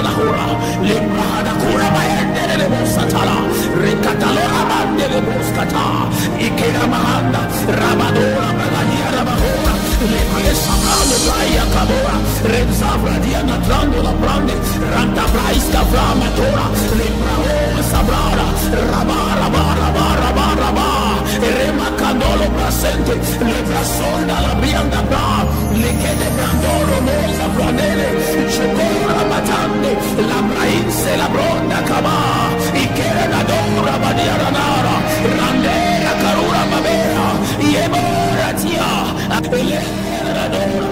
la hora, limbrada cura maende le bosatala, ricatalora mande le boscata, ikera mahanda, rabadora, bagania rabahora, le presa brando praia cabora, rezavra diana trando la brande, ranta braisca framatora, limbrao sabrara, rabara, rema candolo brasente, le brasonda la brianda bra, le chiede brandoro mosa brandele, cecora matande, la brainse la bronda cava, i chiede la dora badiara nara, randera carura mabera, iemora tia, apelera la dora.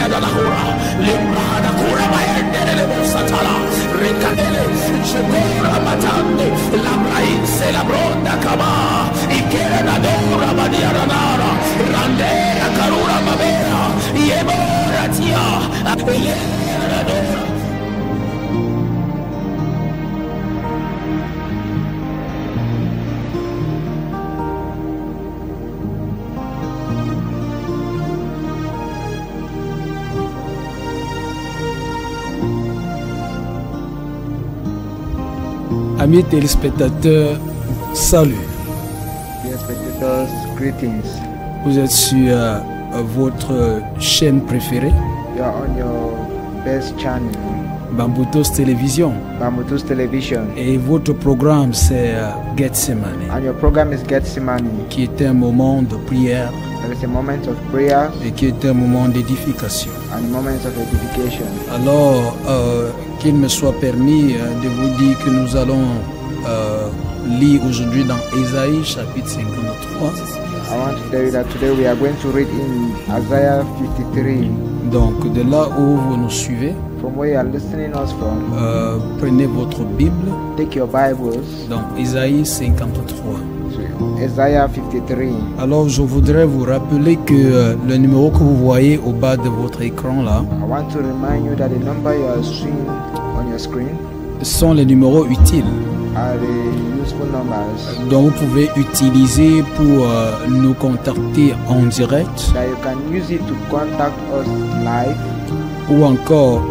La hora, limbrada cura maende le bosatala, ricadele, cecora matande, la brainse la bronda cava, i chiede la dora badiara nara, randera carura mabera, iemora tia, apelera la dora. Amis téléspectateurs, salut. Dear spectators, greetings. Vous êtes sur votre chaîne préférée, You are on your best channel, Bambutos Télévision. Bambutos Television. Et votre programme c'est Gethsemane, And your program is Gethsemane. qui est un moment de prière There is a moment of prayer et qui est un moment d'édification. and a moment of edification. Alors, qu'il me soit permis de vous dire que nous allons lire aujourd'hui dans Ésaïe chapitre 53. I want to tell you that today we are going to read in Isaiah 53. Donc, de là où vous nous suivez, From where you are listening us from, prenez votre Bible take your Bibles dans Ésaïe 53. to Isaiah 53. Alors, je voudrais vous rappeler que le numéro que vous voyez au bas de votre écran là, I want to remind you that the number you are seeing on your screen sont les numéros utiles are the useful numbers dont vous pouvez utiliser pour nous contacter en direct that you can use it to contact us live ou encore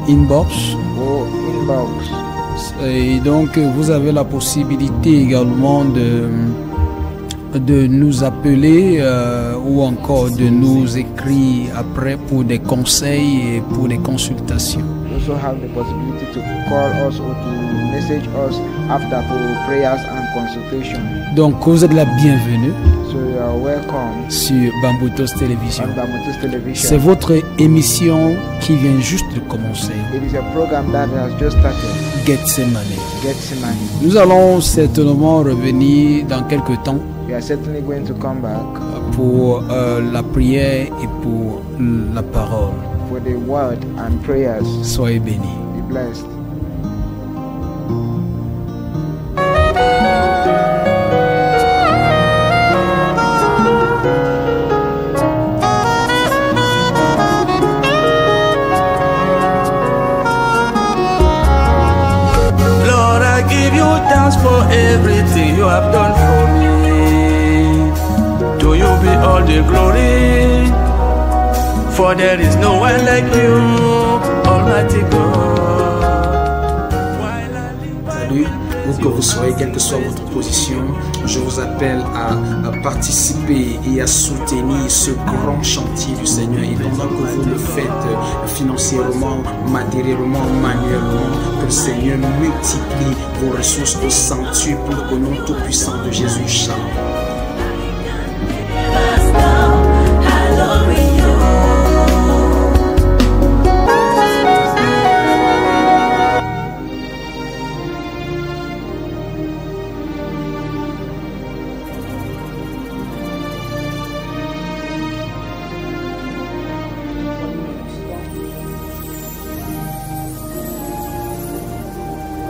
inbox. or inbox. Et donc, vous avez la possibilité également de nous appeler ou encore de nous écrire après pour des conseils et pour des consultations. You also have the possibility to call us or to message us after for prayers and consultation. Donc, vous êtes la bienvenue So you are welcome sur Bambutos Télévision. on Bambutos C'est Television. votre émission qui vient juste de commencer, It is a program that has just started, Gethsemane. Gethsemane. Nous allons certainement revenir dans quelques temps We are certainly going to come back pour la prière et pour la parole. for the word and prayers. Soyez bénis. Be blessed. Lord, I give you thanks for everything you have done for me. To you be all the glory, for there is no one like you, Almighty God. While I live, Salut, où que vous soyez, quelle que soit votre position, je vous appelle à participer et à soutenir ce grand chantier du Seigneur. Et pendant que vous le faites financièrement, matériellement, manuellement, que le Seigneur multiplie vos ressources au centuple au nom tout puissant de Jésus. Shalom.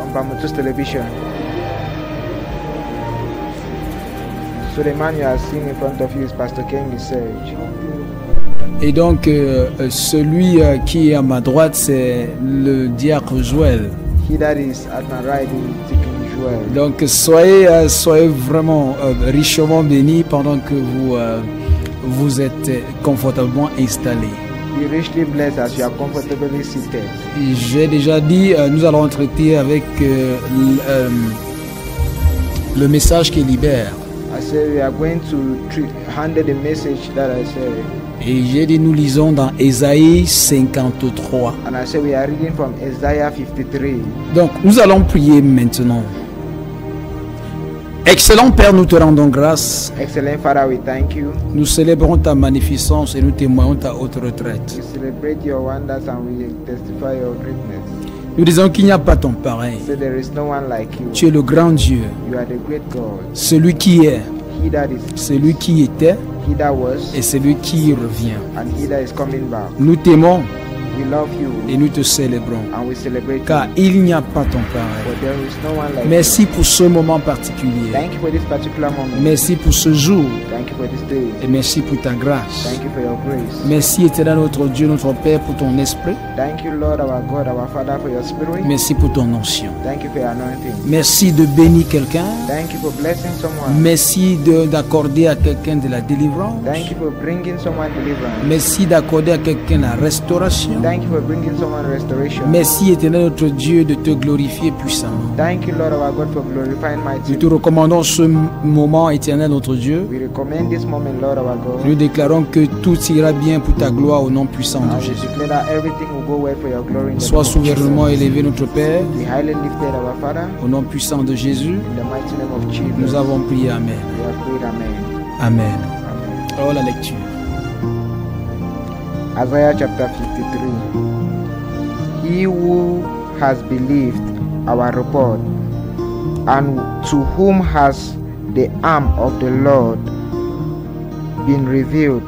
On Bambutos Television. So the man you are seeing in front of you is Pastor Ken Gisage. Et donc, celui qui est à ma droite, c'est le diacre Joël. He that is at my right is Deacon Joel. Donc, soyez vraiment richement bénis pendant que vous êtes confortablement installés. Be richly blessed as you are comfortably seated. J'ai déjà dit, nous allons traiter avec le message qui libère. I said we are going to handle the message that I said. Et j'ai dit, nous lisons dans Ésaïe 53. And I said we are reading from Isaiah 53. Donc, nous allons prier maintenant. Excellent Père, nous te rendons grâce. Excellent Father, we thank you. Nous célébrons ta magnificence et nous témoignons ta haute retraite. We celebrate your wonders and we testify your greatness. Nous disons qu'il n'y a pas ton pareil. So there is no one like you. Tu es le grand Dieu, You are the great God. celui qui est, He that is, celui qui était he that was, et celui qui revient. and he that is coming back. Nous t'aimons We love you et nous te célébrons, and we celebrate car you. il n'y a pas ton pareil. For there is no one like Merci pour ce moment particulier. you. Thank you for this particular moment. Merci pour ce jour Thank you for this day. et merci pour ta grâce. Thank you for your grace. Merci éternel notre Dieu, notre Père, pour ton esprit. Thank you, Lord, our God, our Father, for your spirit. Merci pour ton onction. Thank you for your anointing. Merci de bénir quelqu'un. Thank you for blessing someone. Merci d'accorder à quelqu'un de la délivrance. Thank you for bringing someone deliverance. Merci d'accorder à quelqu'un la restauration. Thank you for bringing someone restoration. Merci éternel notre Dieu de te glorifier puissamment. Thank you, Lord, our God, for glorifying my Nous te team. recommandons ce moment éternel notre Dieu. We recommend this moment, Lord, our God. Nous déclarons que tout ira bien pour ta gloire au nom puissant de And we Jésus. declare that everything will go well for your glory in the Sois name of souverainement Jesus. élevé notre Père. Be highly lifted, our Father, Au nom puissant de Jésus, in the mighty name of Jesus. nous avons prié. Amen. We have prayed, amen. Amen. Amen. Alors la lecture. Isaiah chapter 53. He who has believed our report, and to whom has the arm of the Lord been revealed,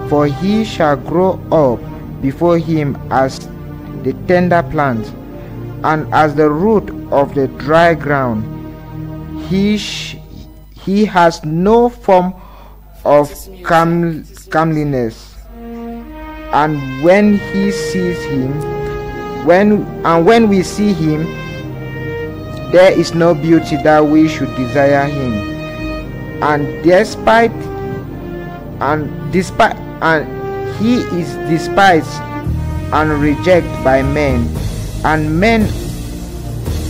for he shall grow up before him as the tender plant, and as the root of the dry ground. He has no form of comeliness, and when he sees him, when we see him, there is no beauty that we should desire him. And he is despised and rejected by men, and men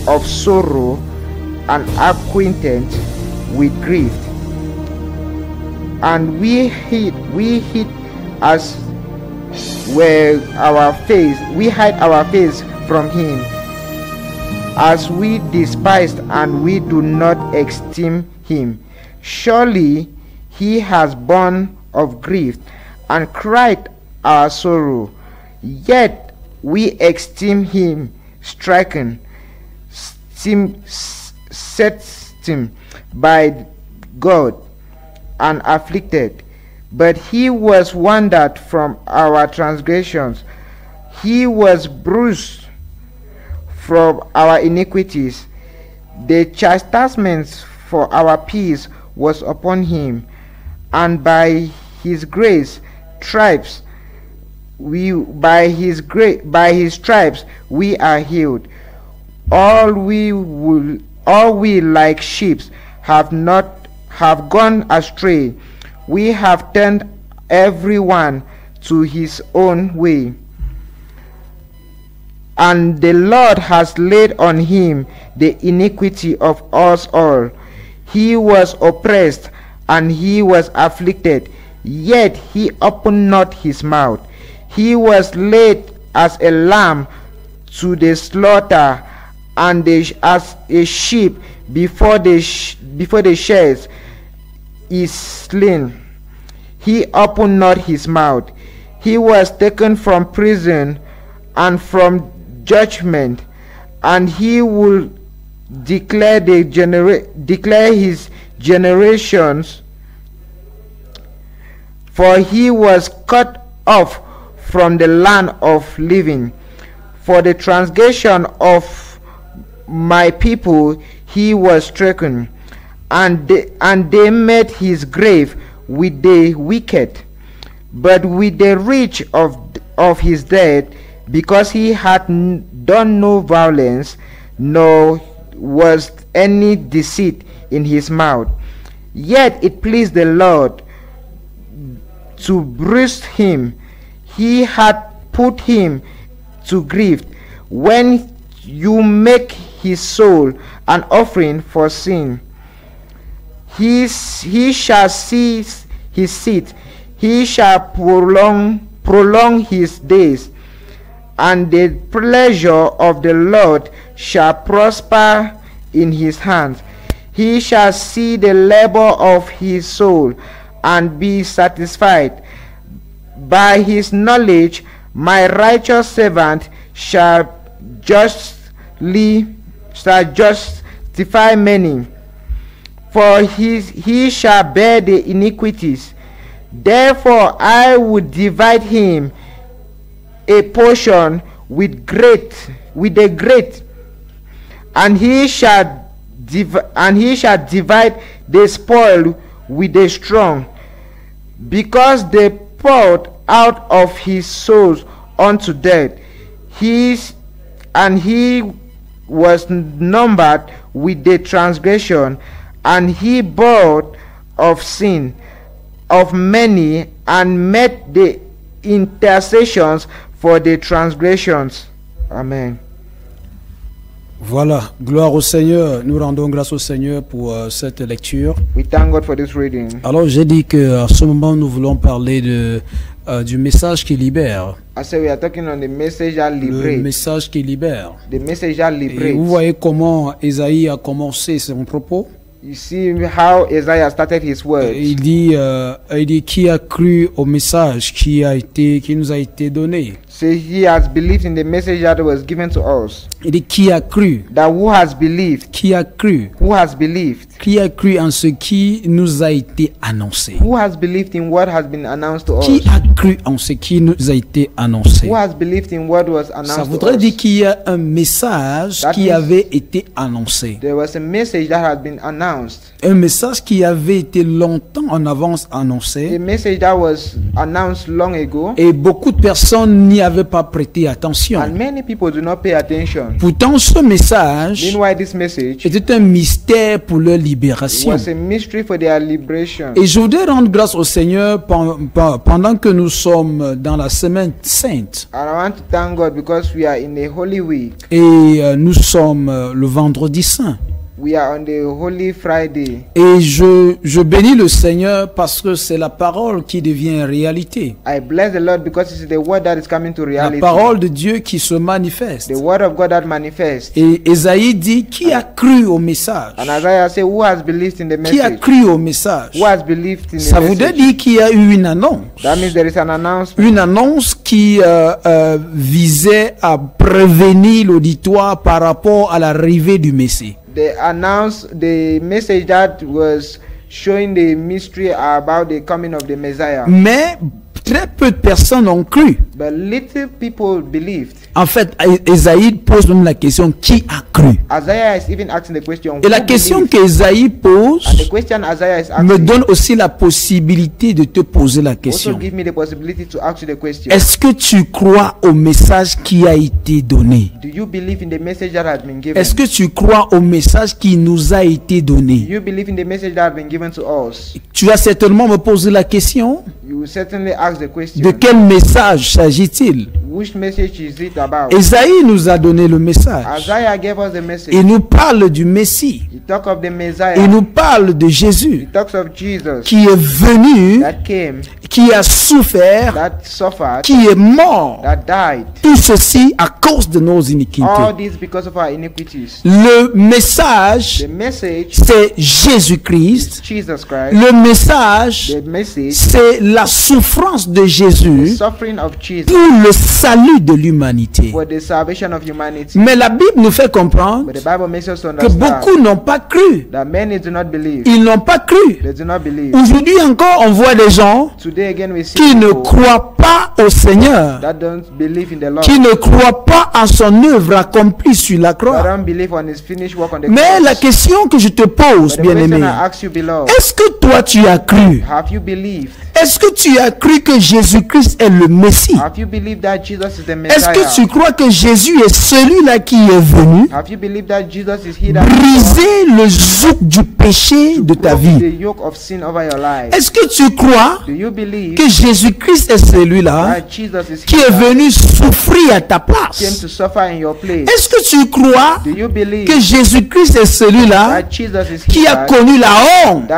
of sorrow and acquainted with grief. And we hid as where we hide our face from him, as we despised, and we do not esteem him. Surely he has borne of grief and cried our sorrow, yet we esteem him stricken, set him by God, and afflicted. But he was wounded from our transgressions, he was bruised from our iniquities. The chastisement for our peace was upon him, and by his stripes we are healed. All we like sheep have gone astray. We have turned everyone to his own way, and the Lord has laid on him the iniquity of us all. He was oppressed and he was afflicted, yet he opened not his mouth. He was laid as a lamb to the slaughter, and as a sheep before the shears is slain. He opened not his mouth. He was taken from prison and from judgment, and he will declare his generations. For he was cut off from the land of living. For the transgression of my people he was stricken, and they made his grave with the wicked. But with the rich of his death, because he had done no violence, nor was any deceit in his mouth. Yet it pleased the Lord to bruise him. He had put him to grief. When you make his soul an offering for sin, he shall seize his seat. He shall prolong his days, and the pleasure of the Lord shall prosper in his hands. He shall see the labor of his soul and be satisfied. By his knowledge my righteous servant shall justify many, for he shall bear the iniquities. Therefore I would divide him a portion with the great, and he shall divide the spoil with the strong, because they poured out of his soul unto death. He was numbered with the transgression, and he bore of sin of many, and met the intercessions for the transgressions. Amen. Voilà, gloire au Seigneur. Nous rendons grâce au Seigneur pour cette lecture. We thank God for this reading. Alors j'ai dit qu'à ce moment nous voulons parler du message qui libère. I said we are talking on the message that Le liberates. message qui libère. The message that Et vous liberates. voyez comment Ésaïe a commencé son propos. You see how Isaiah started his words. Il dit qui a cru au message qui nous a été donné. So he has believed in the message that was given to us. Il dit qui a cru. That who has believed? Qui a cru. Who has believed? Qui a cru en ce qui nous a été annoncé. Who has believed in what has been announced to Qui us? a cru en ce qui nous a été annoncé. Who has believed in what was Ça announced to voudrait us? dire qu'il y a un message That qui means- avait été annoncé. There was a message that had been announced. Un message qui avait été longtemps en avance A annoncé. message that was announced long ago. Et beaucoup de personnes n'y avaient pas prêté attention. And many people do not pay attention. Pourtant, ce message Meanwhile, this message était un mystère pour leur libération. was a mystery for their liberation. Et je voudrais rendre grâce au Seigneur pendant que nous sommes dans la semaine sainte. And I want to thank God because we are in a holy week. Et nous sommes le vendredi saint. We are on the Holy Friday. Et je bénis le Seigneur parce que c'est la parole qui devient réalité. I bless the Lord because it's the word that is coming to La reality. parole de Dieu qui se manifeste. The word of God that manifests. Et Ésaïe dit qui a cru au message. And Isaiah said, who has believed in the Qui a message? cru au message. Who has believed in Ça the voudrait message? dire qu'il y a eu une annonce. That means there is an announcement. Une annonce qui visait à prévenir l'auditoire par rapport à l'arrivée du Messie. They announced the message that was showing the mystery about the coming of the Messiah. Mais très peu de personnes ont cru. But little people believed. En fait, Ésaïe pose même la question qui a cru. Isaiah is even asking the question. Et la who question believed? qu'Ésaïe pose And the question Isaiah is me asking donne aussi la possibilité de te poser la also question. give me the possibility to ask you the question. Est-ce que tu crois au message qui a été donné? Do you believe in the message that has been given? Est-ce que tu crois au message qui nous a été Do donné? you believe in the message that has been given to us? Tu vas certainement me poser la question, You will certainly ask the question. de quel message s'agit-il? Which message is it about? Ésaïe nous a donné le message. Isaiah gave us the message. Il nous parle du Messie. He talks of the Messiah. Il nous parle de Jésus He talks of Jesus qui est venu, that came, qui a souffert, that suffered, qui est mort. that died. Tout ceci à cause de nos All iniquités. this because of our iniquities. Le message, The message c'est is Jésus-Christ. Jesus Christ. Le message, The message c'est la souffrance de the Jésus suffering of Jesus pour le salut de l'humanité. for the salvation of humanity. Mais la Bible nous fait comprendre But the Bible makes us to que understand beaucoup n'ont pas cru. that many do not believe. Ils n'ont pas cru. They do not believe. Aujourd'hui encore, on voit des gens Today again we see qui ne people croient pas au Seigneur, that don't believe in the Lord, qui ne croient pas en son œuvre accomplie sur la that croix. don't believe on His finished work on the Mais cross. la question que je te pose, But the bien-aimé, question I ask you, beloved, est-ce que toi tu as cru? have you believed? Est-ce que tu as cru que Jésus-Christ est le Messie? Have you believed that Jesus is the Est-ce Messiah? que tu crois que Jésus est celui-là qui est venu Have you believed that Jesus is He that briser le joug du péché de ta broke vie? the yoke of sin over your life? Est-ce que tu crois Do you believe que Jésus-Christ est celui-là that Jesus is qui He est that venu souffrir à ta came place? to suffer in your place? Est-ce que tu crois Do you believe que Jésus-Christ est celui-là that Jesus is He qui a that connu la honte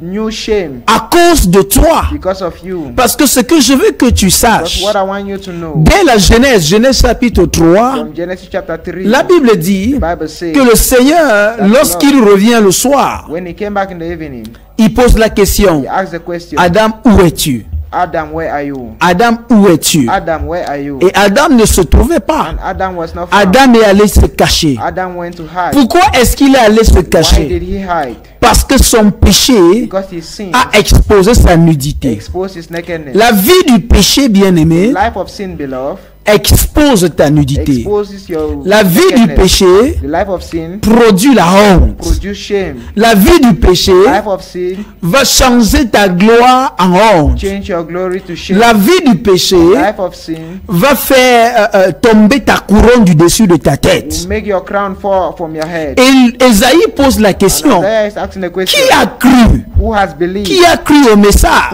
new shame à cause de toi? because of you? Parce que ce que je veux que tu That's saches, what I want you to know. dès la Genèse chapitre 3, From Genesis chapter 3, la Bible dit the Bible says que le Seigneur, lorsqu'il revient le soir, when He came back in the evening, il pose la question: He asked the question, Adam, où es-tu? Adam, where are you? Adam, où es-tu? Adam, where are you? Et Adam ne se trouvait pas. And Adam was not found. Adam est allé se cacher. Adam went to hide. Pourquoi est-ce qu'il est allé se Why cacher? did he hide? Parce que son péché Because his sin a exposé sa nudité. exposed his nakedness. La vie du péché, bien-aimé, Life of sin, beloved, expose ta nudité. exposes your La vie du nakedness. péché The life of sin produit la honte. produce shame. La vie du péché Life of sin va changer ta gloire en honte. change your glory to shame. La vie du péché Life of sin va faire tomber ta couronne du dessus de ta tête. will make your crown fall from your head. Et Esaïe pose la And question: Isaiah is asking the question, qui a cru? who has believed? Qui a cru au Who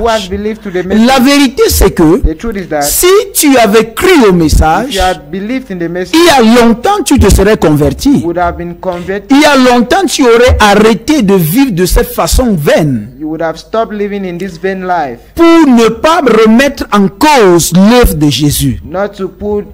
has message? believed to the La message? vérité, c'est que The truth is that si tu avais cru au if message, you had believed in the message, il y a longtemps tu te serais converti. you would have been converted. Il y a longtemps tu aurais arrêté de vivre de cette façon vaine You would have stopped living in this vain life, pour ne pas remettre en cause l'œuvre de Jésus. not to put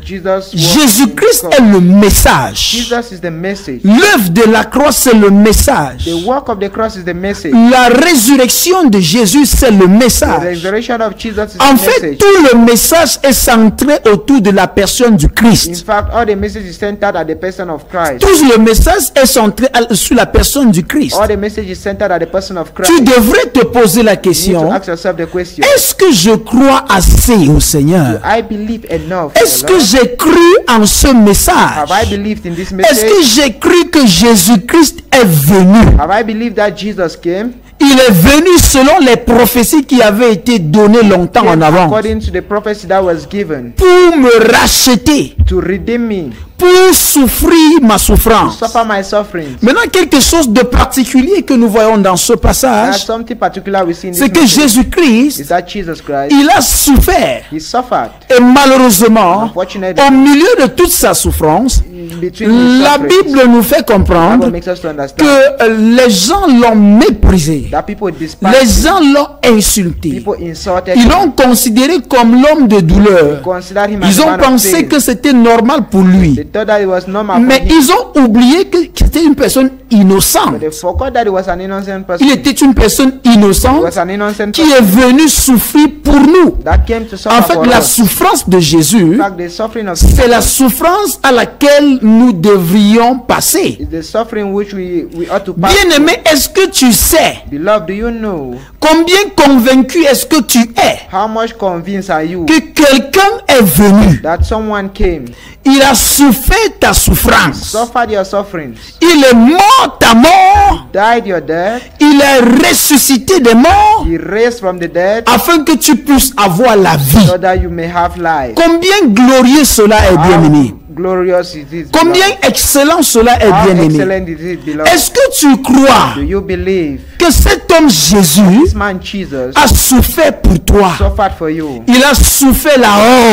Jesus. Jésus-Christ est le message. Jesus is the message. L'œuvre de la croix, c'est le message. The work of the cross is the message. La résurrection de Jésus, c'est le The message. resurrection of Jesus is En the fait, message. tout le message est centré autour de la personne du In Christ. fact, all the message is centered at the person of Christ. Tout le message est centré sur la personne du Christ. All the message is centered at the person of Christ. Tu devrais te poser la You need to question: ask yourself the question: est-ce que je crois assez au Seigneur? I believe enough. Est-ce the que Lord? j'ai cru en ce Have I message? believed in this Est-ce que message? j'ai cru que Jésus-Christ est venu? Have I believed that Jesus came? Il est venu selon les prophéties qui avaient été données longtemps en Came avant according to the prophecy that was given pour me racheter, to redeem me, pour souffrir ma souffrance. suffer my suffering. Maintenant, quelque chose de particulier que nous voyons dans ce There's passage, something particular we see in this c'est que message. Jésus-Christ, Is that Jesus Christ? il a souffert. He suffered. Et malheureusement, Unfortunately, au milieu de toute sa souffrance, between his la sufferings, Bible nous fait the Bible comprendre makes us to understand que les gens l'ont méprisé. that people Les despised him, gens l'ont insulté. people insulted Ils him, l'ont considéré comme l'homme de douleur. considered him as Ils a ont man of pensé pain. que c'était normal pour lui. They thought that it was normal Mais for him, ils ont oublié que c'était une personne but innocente. they forgot that he was an innocent person. Il était une personne He innocente was an innocent qui person est venue souffrir pour nous. that came to suffer En fait, for la us. souffrance de Jésus, In fact, the suffering of c'est la Jesus souffrance à laquelle nous devrions passer. is the suffering which we ought to pass. Bien-aimé, est-ce que tu sais Beloved, do you know combien convaincu est-ce que tu es how much convinced are you que quelqu'un est venu? that someone came, Il a souffert ta souffrance. suffered your sufferings, Il est mort ta mort. died your death, Il est ressuscité des morts he raised from the dead afin que tu puisses avoir la vie. so that you may have life. Combien glorieux cela est, bien-aimé. How glorious it is, Combien beloved. excellent cela est, How bien-aimé. excellent it is, beloved. Est-ce que tu crois Do you believe que cet homme Jésus this man Jesus a souffert pour toi? suffered for you, Il a souffert la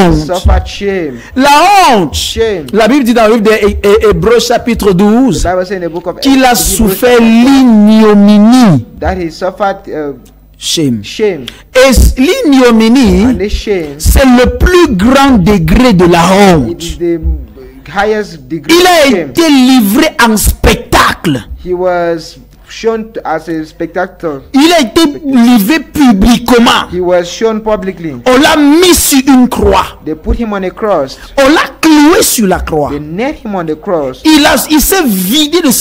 honte. suffered shame? La honte. Shame. La Bible dit dans le livre d'Hébreux chapitre The 12 Bible says in the book of qu'il a Hebrews souffert l'ignominie. that he suffered Shame. shame, Et l'ignominie, and this shame, c'est le plus grand degré de la it honte. is the highest degree Il a of shame. été livré en spectacle. He was shown as a spectator. Il a été livré publiquement. He was shown publicly. On l'a mis sur une croix. They put him on a cross. On l'a cloué sur la croix. They nailed him on the cross. Il s'est vidé de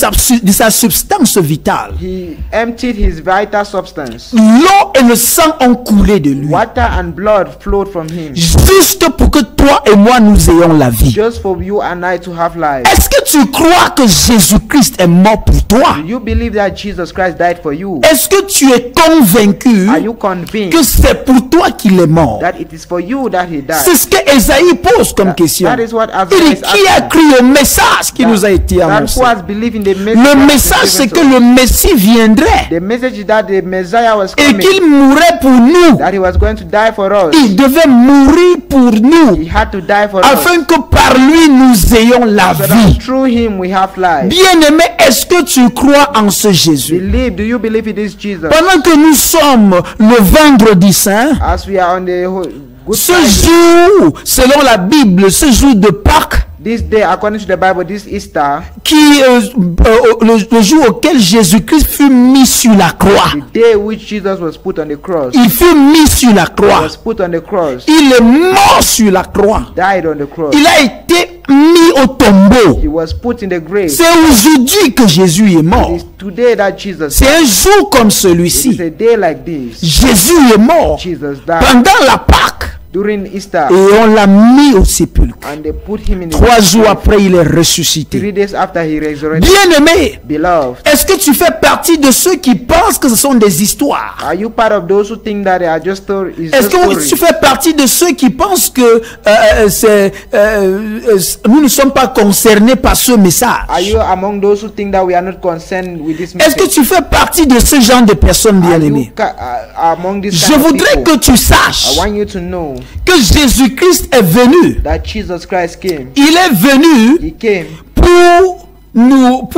sa substance vitale. He emptied his vital substance. L'eau et le sang ont coulé de lui. Water and blood flowed from him, Juste pour que toi et moi nous ayons la vie. just for you and I to have life. Est-ce que tu crois que Jésus-Christ est mort pour toi? Do you believe that Jesus Christ died for you? Est-ce que tu es convaincu Are you convinced que c'est pour toi qu'il est mort? that it is for you that he died? C'est ce que Esaïe pose comme question. That is what Il Isaiah dit, is qui a asking. cru au message qui nous a été That annoncé? who has believed in the message. Le that was message, c'est given que to us. le Messie viendrait The message is that the Messiah was et coming, qu'il mourrait pour nous. that he was going to die for us. Il devait mourir pour nous, He had to die for us, afin que par lui nous ayons la so that vie. through him we have life. Bien-aimé, est-ce que tu crois en ce Jésus? Do you believe it is Jesus? Pendant que nous sommes le vendredi saint, As we are on the Good ce Friday, jour, selon la Bible, ce jour de Pâques, this day, according to the Bible, this Easter, le jour auquel Jésus-Christ fut mis sur la croix. the day which Jesus was put on the cross, Il fut mis sur la croix. was put on the cross, Il est mort sur la croix. died on the cross. Il a été mis au tombeau. He was put in the grave. C'est aujourd'hui que Jésus est mort. It is today that Jesus C'est un jour comme It is celui-ci. a day like this. Jésus est mort Jesus died pendant la Pâque during Easter, et on l'a mis au sépulcre. and they put him in the 3 jours grave. après, il est ressuscité. 3 days after he resurrected. Bien-aimé, Beloved, est-ce que tu fais partie de ceux qui pensent que ce sont des histoires? are you part of those who think that they are just stories? Est-ce que tu fais partie de ceux qui pensent que nous ne sommes pas concernés par ce Are message? you among those who think that we are not concerned with this Est-ce que message? tu fais partie de ce genre de personnes Are you bien-aimées? among these Je kind of voudrais people? que tu I saches want you to know que Jésus-Christ est venu. that Jesus Christ came. Il est venu He came pour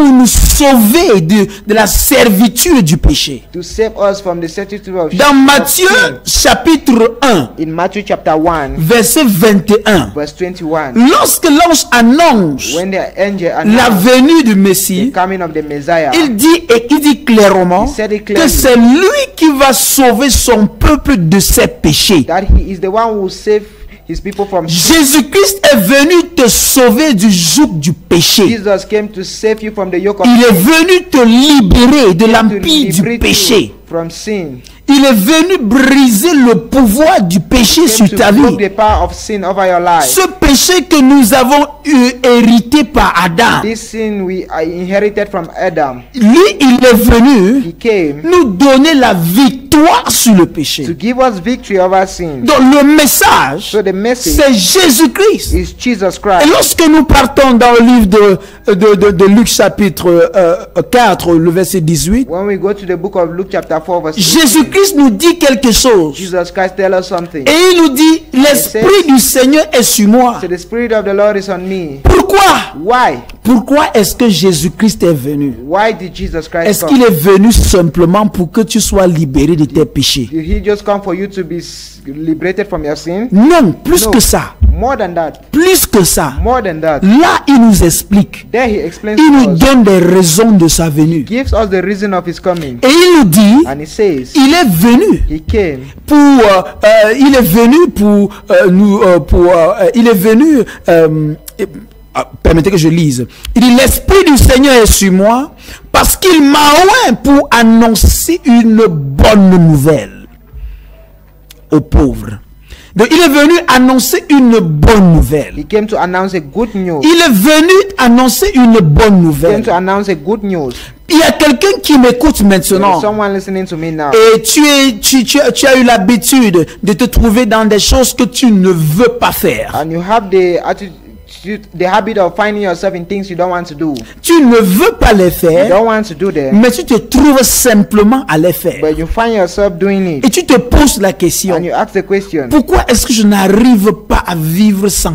nous sauver de la servitude du péché. to save us from the certitude of Dans Matthieu sin. chapitre 1, In Matthew chapter 1, verset 21, verse 21, lorsque l'ange annonce when the angel la announced venue du the Messie, coming of the Messiah, il dit clairement He said it que clearly. c'est lui qui va sauver son peuple de ses péchés. that he is the one who will save his people from sin. Jésus-Christ est venu te sauver du joug du péché. Jesus came to save you from the yoke of Il est sin, venu te libérer de to l'empire du liberate péché. you from sin. Il est venu briser le pouvoir du péché Came sur to ta break vie. the power of sin over your life. Ce péché que nous avons hérité par Adam. This sin we inherited from Adam. Lui, il est venu He came nous donner la victoire sur le to péché. give us victory over sin. Donc le message, So the message c'est Jésus-Christ. is Jesus Et Christ. lorsque nous partons dans le livre de Luc chapitre 4, le verset 18, When we go to the book of Luke chapter 4 verse 18, Jésus-Christ nous dit quelque chose. Jesus Christ tell us something. Et il nous dit, l'Esprit du Seigneur est sur moi. So the Spirit of the Lord is on me. Pourquoi? Why? Pourquoi est-ce que Jésus-Christ est venu? Why did Jesus Christ Est-ce come? qu'il est venu simplement pour que tu sois libéré de tes péchés? Did he just come for you to be liberated from your sin? Non, plus No. que ça. More than that. Plus que ça. More than that. Là, il nous explique. There he explains Il to nous us. donne des raisons de sa venue. Gives us the reason of his coming. Et il nous dit, And he says il est venu he came il est venu pour il est venu permettez que je lise. Il dit, l'Esprit du Seigneur est sur moi parce qu'il m'a oint pour annoncer une bonne nouvelle aux pauvres. Donc il est venu annoncer une bonne nouvelle. He came to announce a good news. Il est venu annoncer une bonne He came nouvelle. to announce a good news. Il y a quelqu'un qui m'écoute There maintenant. is someone listening to me now. Et tu as eu l'habitude de te trouver dans des choses que tu ne veux pas faire. And you have the attitude, the habit of finding yourself in things you don't want to do. Tu ne veux pas les You faire, don't want to do them, mais tu te trouves simplement à les faire. but you find yourself doing it. Et tu te poses la question, And you ask the question, pourquoi est-ce que je n'arrive pas à vivre sans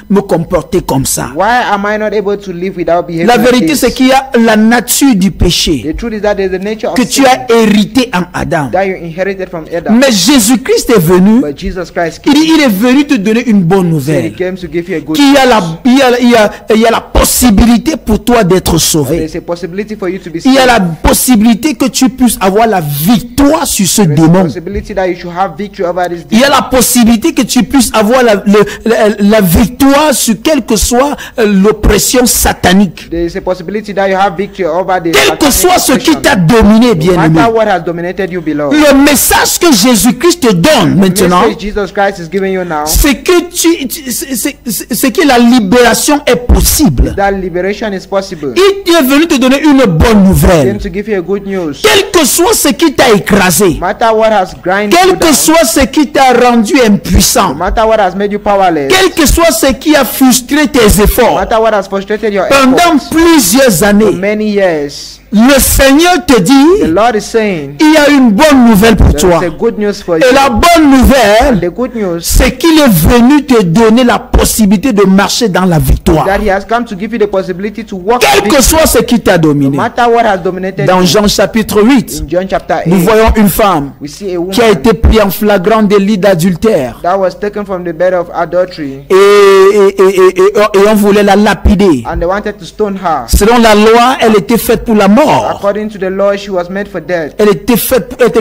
me comporter comme ça? why am I not able to live without behaving La like vérité, this? c'est qu'il y a la nature du péché The truth is that there's the nature of que sin tu as hérité en Adam. that you inherited from Adam. Mais Jésus-Christ est venu, But Jesus Christ il came. dit, il est venu te donner une bonne He nouvelle. came to give you a good qu'il y a la possibilité pour toi d'être sauvé. There is a possibility for you to be Il y a saved. la possibilité que tu puisses avoir la victoire sur ce There is a démon. possibility that you should have victory over this Il y a demon. la possibilité que tu puisses avoir la victoire sur quelle que soit l'oppression satanique. There is a possibility that you have victory over the Quel que satanic soit ce qui oppression. t'a dominé, bien No aimé. matter what has dominated you below. Le message que Jésus-Christ te donne The maintenant, message Jesus Christ is giving you now, c'est que c'est que la libération est possible. that liberation is possible. Il est venu te donner une bonne Came nouvelle. to give you a good news. Quel que soit ce qui t'a écrasé, No matter what has grind you quel que down, soit ce qui t'a rendu impuissant, no matter what has made you powerless, quel que soit ce qui a frustré tes no efforts matter what has frustrated your pendant efforts plusieurs for années, many years, le Seigneur te the dit, Lord is saying il y a une bonne nouvelle pour there toi. is a good news for you. Et la bonne nouvelle, The good news c'est qu'il est venu te donner la possibilité de marcher dans la victoire. that He has come to give you the possibility to walk Quel in que victory, soit ce qui t'a no dominé. matter what has dominated Dans you. Jean chapitre 8, In John chapter 8, nous voyons une femme we see a woman qui a été prise en flagrant délit d'adultère. that was taken from the bed of adultery, Et on voulait la lapider. and they wanted to stone her. Selon la loi, elle était faite pour la mort. According to the law, she was made for death. Elle était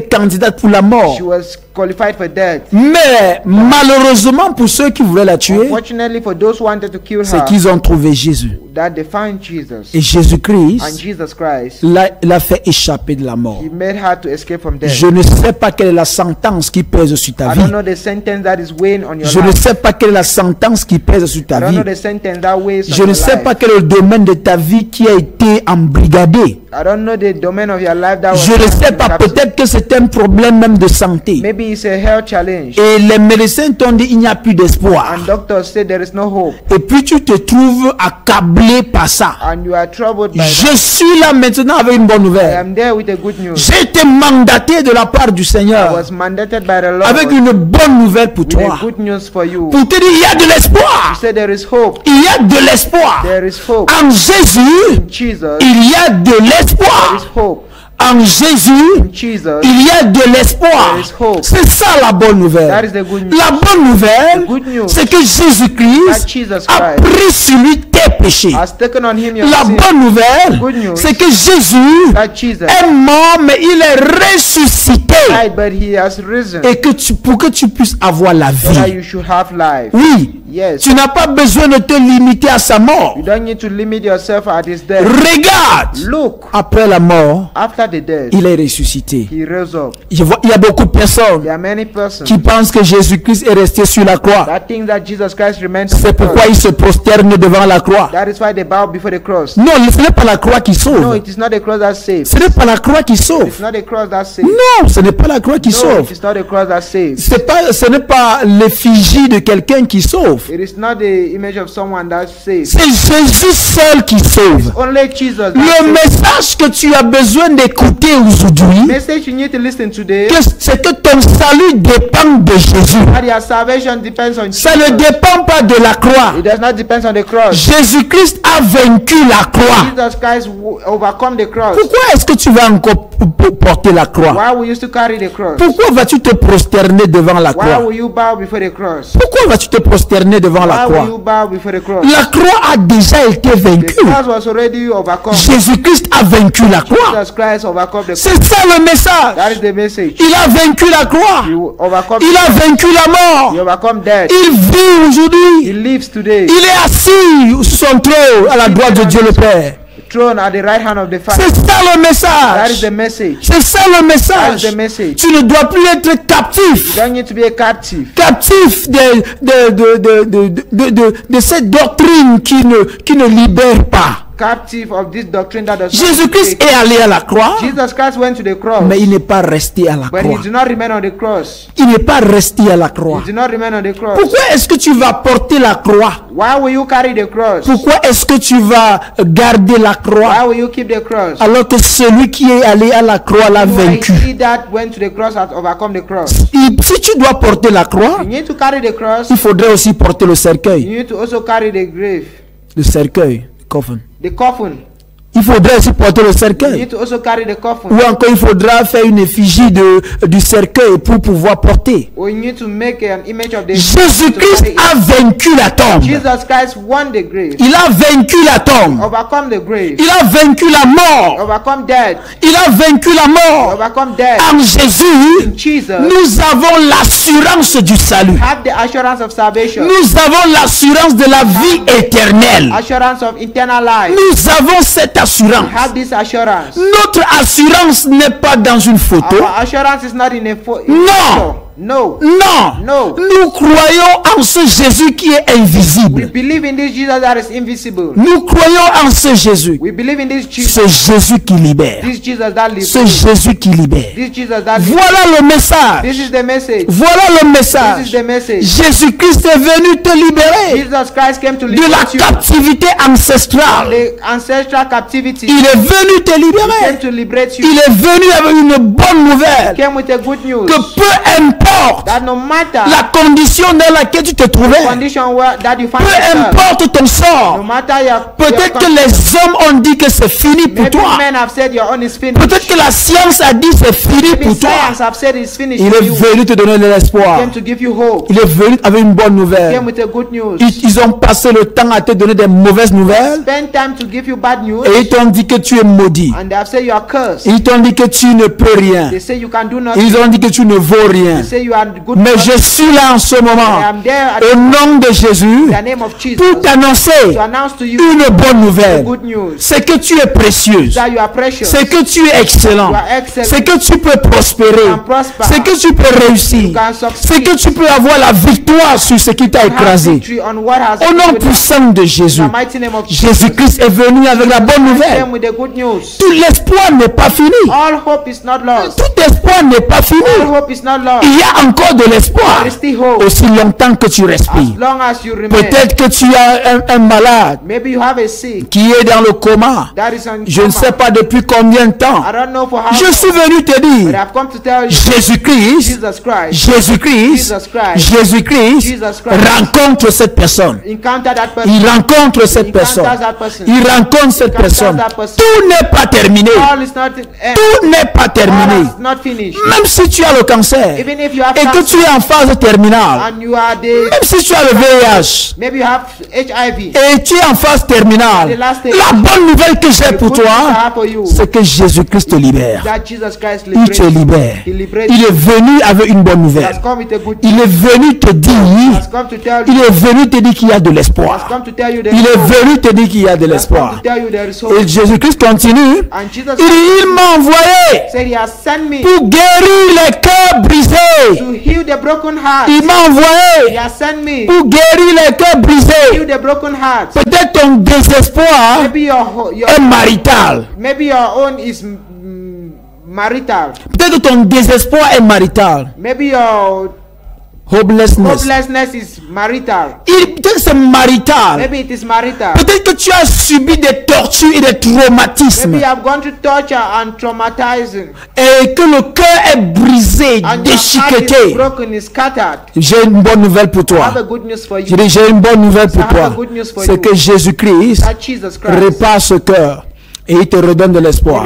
candidate pour la mort. She was qualified for death. Mais malheureusement pour ceux qui voulaient la tuer, Unfortunately, for those who wanted to kill c'est her, qu'ils ont trouvé Jésus. that they found Jesus. Et Jésus-Christ And Jesus Christ, l'a fait échapper de la mort. He made her to escape from death. Je ne sais pas quelle est la sentence qui pèse sur ta I vie. don't know the sentence that is weighing on your Je ne life. sais pas quelle est la sentence qui pèse sur I ta don't vie. know the sentence that weighs Je on ne your sais life. pas quel est le domaine de ta vie qui a été embrigadé. I don't know the domain of your life that was Je ne sais pas, captured. peut-être que c'est un problème même de santé. Maybe it's a health challenge. Et les médecins t'ont dit il n'y a plus d'espoir. And doctors say there is no hope. Et puis tu te trouves accablé par ça. And you are troubled by that. Je suis là maintenant avec une bonne I nouvelle. am there with a good news. J'ai été mandaté de la part du I Seigneur was mandated by the Lord avec une bonne nouvelle pour with toi. a good news for you. Pour te dire il y a de He l'espoir. said there is hope. Il y a de l'espoir. There is hope. En Jésus, In Jesus, il y a de there is l'espoir. hope. En Jésus, In Jesus, il y a de l'espoir. There is hope. C'est ça la bonne that nouvelle. is the good news. La bonne nouvelle, The good news c'est que Jésus-Christ that Jesus a Christ pris sur lui tes péchés. has taken on him your La sin. bonne nouvelle, Good news c'est que Jésus That Jesus est mort, mais il est ressuscité. died, but he has risen. Et que pour que tu puisses avoir la So that vie. you should have life. Oui, Yes. tu n'as pas besoin de te limiter à sa mort. You don't need to limit yourself at his death. Regarde, Look, après la mort, after the death, il est ressuscité. he rose up. Je vois, il y a beaucoup de personnes There are many persons qui pensent que Jésus-Christ est resté sur la croix. that think that Jesus Christ remains on C'est the pourquoi cross. ils se prosternent devant la croix. That is why they bow before the cross. Non, ce n'est pas la croix qui No, sauve. it is not the cross that saves. Ce n'est pas la croix qui It's sauve. not the cross that saves. Non, ce n'est pas la croix qui No, sauve. it is not the cross that saves. Ce n'est pas l'effigie de quelqu'un qui sauve. It is not the image of someone that saves. C'est Jésus seul qui sauve. Only Jesus that Le saves. message que tu as besoin d'écouter aujourd'hui, Message you need to listen today, c'est que ton salut dépend de Jésus. that your salvation depends on Ça ne Jesus. dépend pas de la croix. It does not depend on the cross. Jésus-Christ a vaincu la croix. Jesus Christ overcome the cross. Pourquoi est-ce que tu vas encore porter la croix? Why will you still carry the cross? Pourquoi vas-tu te prosterner devant la Why croix? will you bow before the cross? Pourquoi vas-tu te prosterner devant la Why will you croix? bow before the cross? La croix a déjà été The vaincue. cross was already overcome. Jésus-Christ a vaincu la croix. Jesus Christ overcome the cross. C'est ça le That message. is the message. Il a vaincu la croix. You overcome. Il a vaincu la You mort. overcome death. Il vit He aujourd'hui. lives today. Il est assis sur son trône à la droite de Dieu le Père. Throne at the right hand of the Father. C'est ça le That is the message. message. C'est ça le That is message. the message. Tu ne dois plus être You captif. don't need to be a captive. Captif de cette doctrine qui ne libère pas. Captive of this doctrine that does not Jésus-Christ take. est allé à la croix, Jesus Christ went to the cross, mais il n'est pas resté à la but he croix. did not remain on the cross. Il n'est pas resté à la croix. He did not remain on the cross. Pourquoi est-ce que tu vas porter la croix? Why will you carry the cross? Pourquoi est-ce que tu vas garder la croix Why will you keep the cross? alors que celui qui est allé à la croix l'a vaincu? He that went to the cross has overcome the cross. Si tu dois porter la croix, You need to carry the cross. il faudrait aussi porter le You cercueil. need to also carry the grave, Le cercueil, le coffin. the coffin. Il faudrait aussi porter le You cercueil. need to also carry the coffin. Ou encore, il faudra faire une effigie du cercueil pour pouvoir porter. Or you need to make an image of the Jésus-Christ a vaincu la tombe. Jesus Christ won the grave. Il a vaincu la tombe. Overcome the grave. Il a vaincu la mort. Overcome death. Il a vaincu la mort. Overcome death. En Jésus, In Jesus, nous avons l'assurance du salut. have the assurance of salvation. Nous avons l'assurance de la vie éternelle. Assurance of eternal life. Nous avons cette assurance. Have this assurance. Notre assurance n'est pas dans une photo. Our assurance is not in a No. No. Non. No. Nous croyons en ce Jésus qui est We invisible. believe in this Jesus that is invisible. Nous croyons en ce Jésus. We believe in this Jesus. Ce Jésus qui libère. This Jesus that lives. Ce Jésus qui libère. This Jesus that lives. Voilà le message. This is the message. Voilà le This is message. the message. Jésus-Christ est venu te libérer Jesus Christ came to de la liberate you. captivité ancestrale. The ancestral captivity. Il est venu te He came libérer. to liberate you. Il est venu avec une bonne nouvelle. He came with a good news. Que peu importe That no matter la condition dans laquelle tu te trouvais, condition where that you find peu yourself, importe ton no sort, matter your peut-être que les hommes ont dit que c'est fini pour maybe toi. men have said your own is finished. Peut-être que la science a dit c'est fini Maybe pour toi. science have said it's finished Il for est you. venu te donner de l'espoir. Came to give you hope. Il est venu avec une bonne Came nouvelle. with a good news. Ils ont passé le temps à te donner des mauvaises nouvelles Spend time to give you bad news. et ils t'ont dit que tu es maudit. And they have said you are cursed. Ils t'ont dit que tu ne peux rien. They say you can do nothing. Ils ont dit que tu ne vaux rien. They say you are good. Mais person. je suis là en ce I moment, am there at au nom de Jésus, the name of Jesus pour t'annoncer to announce to you une bonne nouvelle. good news. C'est que tu es précieuse. That you are precious. C'est que tu es excellent. You are excellent. C'est que tu peux prospérer. You can prosper. C'est que tu peux réussir. You can succeed. C'est que tu peux avoir la victoire sur ce qui t'a Have écrasé. victory on what has Au nom happened. puissant de Jésus, In the mighty name of Jesus. Jésus-Christ est venu avec la bonne I nouvelle. came with the good news. Tout l'espoir n'est pas fini. All hope is not lost. Tout espoir n'est pas All fini. hope is not lost. Il y a encore de l'espoir. There is still hope. Aussi longtemps que tu As respires. long as you remain. Peut-être que tu as un malade Maybe you have a sick qui est dans le coma. that is on Je ne sais pas depuis combien de temps. I don't know for how Je long. suis venu te But dire, I've come to tell you Jésus-Christ, Jesus Christ. Jésus-Christ, Jesus Christ. Jésus-Christ Jesus Christ. rencontre cette personne. Encounter that person. Il rencontre cette Encounters personne. that person. Il rencontre cette Encounters personne. that person. Tout n'est pas terminé. All is not end. Tout n'est pas All terminé. is not finished. Même si tu as le cancer et Even if you have que cancer tu es en phase terminale, and you are the même si tu as le VIH maybe you have HIV. et tu es en phase terminale, The last stage. la bonne nouvelle que j'ai The pour good news I toi, have for you c'est que Jésus-Christ te libère. that Jesus Christ Il te libère. He liberates Il est venu avec une bonne He has nouvelle. come with a good Il news. est venu te He has dire, come to tell il you. est venu te dire qu'il y a de He has l'espoir. come to tell you there Il is est hope. venu te dire qu'il y a de He has come l'espoir. to tell you there is hope. Et Jésus-Christ continue. And Jesus Il m'a envoyé said he has sent me pour guérir les cœurs brisés. to heal the broken heart. Il m'a He envoyé has sent me pour guérir les cœurs to brisés. heal the broken heart. Peut-être ton désespoir Maybe est marital. maybe your own is marital. Peut-être que ton désespoir est marital. Maybe your Hopelessness. hopelessness is marital. Peut-être que c'est marital. Maybe it is marital. Peut-être que tu as subi des tortures et des traumatismes. Maybe you have gone through torture and traumatizing. Et que le cœur est brisé, And your heart is déchiqueté. broken, is scattered. J'ai une bonne nouvelle pour I have toi. a good news for Je you. dis, j'ai une bonne nouvelle pour I have a toi. good news for C'est you. que Jésus-Christ That Jesus Christ répare ce cœur et il te redonne de l'espoir.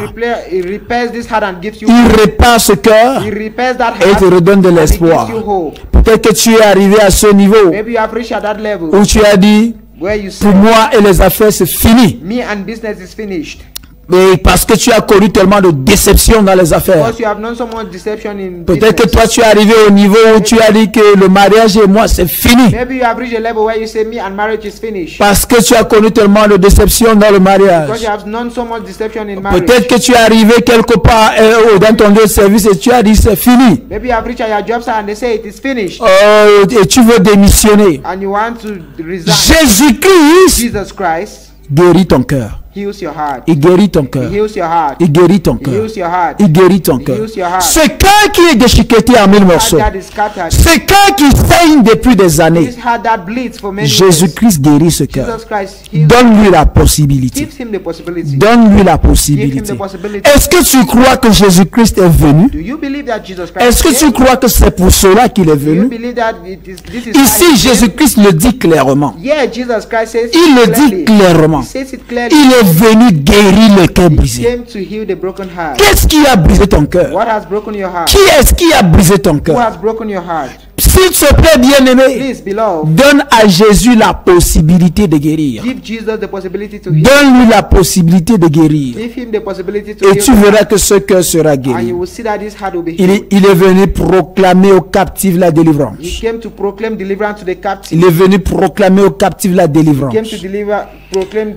he repairs this heart and gives you Il hope. répare ce cœur He repairs that et il heart te redonne de and he l'espoir. gives you hope. Peut-être que tu es arrivé à ce niveau Maybe you have reached at that level où tu as dit, where you say, pour moi et les affaires, c'est fini. me and business is finished. Mais parce que tu as connu tellement de déceptions dans les affaires. Because you have known so much deception in Peut-être que business. toi, tu es arrivé au niveau où tu as dit que le mariage et moi, c'est fini. Maybe you have reached a level where you say, me and marriage is finished. Parce que tu as connu tellement de déceptions dans le Because mariage. you have known so much deception in marriage. Peut-être que tu es arrivé quelque part dans ton lieu de service et tu as dit c'est fini. Maybe you have reached at your job site and they say it is finished. Et tu veux démissionner. And you want to resign. Jésus-Christ Jesus Christ guérit ton cœur. heals your heart. Il guérit ton cœur. He heals your heart. Il guérit ton He cœur. heals your heart. Il guérit ton He cœur. heals your heart. Ce cœur qui est déchiqueté en mille morceaux. Heart that is scattered. Ce cœur qui saigne depuis des années. This heart that bleeds for many years. Jésus-Christ guérit ce cœur. Jesus Christ heals. Donne-lui la possibilité. Gives him the possibility. Donne-lui la Give him possibilité. the possibility. Est-ce que tu crois que Jésus-Christ est venu? Do you believe that Jesus Christ Est-ce que tu came? crois que c'est pour cela qu'il est Do you venu? believe that this is Ici, Jésus-Christ le dit clairement. Yeah, Jesus Christ says Il le it dit clearly. clairement. He says it clearly. Il est venu guérir le cœur He brisé. came to heal the broken heart. Qu'est-ce qui a brisé ton cœur? What has broken your heart? Qui est-ce qui a brisé ton Who cœur? has broken your heart? S'il te plaît, bien-aimé, Please, beloved, donne à Jésus la possibilité de guérir. give Jesus the possibility to heal. Donne-lui la possibilité de guérir. Give him the possibility to Et heal. tu verras que ce cœur sera And guéri. you will see that his heart will be Il healed. est venu proclamer aux captifs la He délivrance. came to proclaim deliverance to the captive. Il est venu proclamer aux captifs la He came to délivrance. proclaim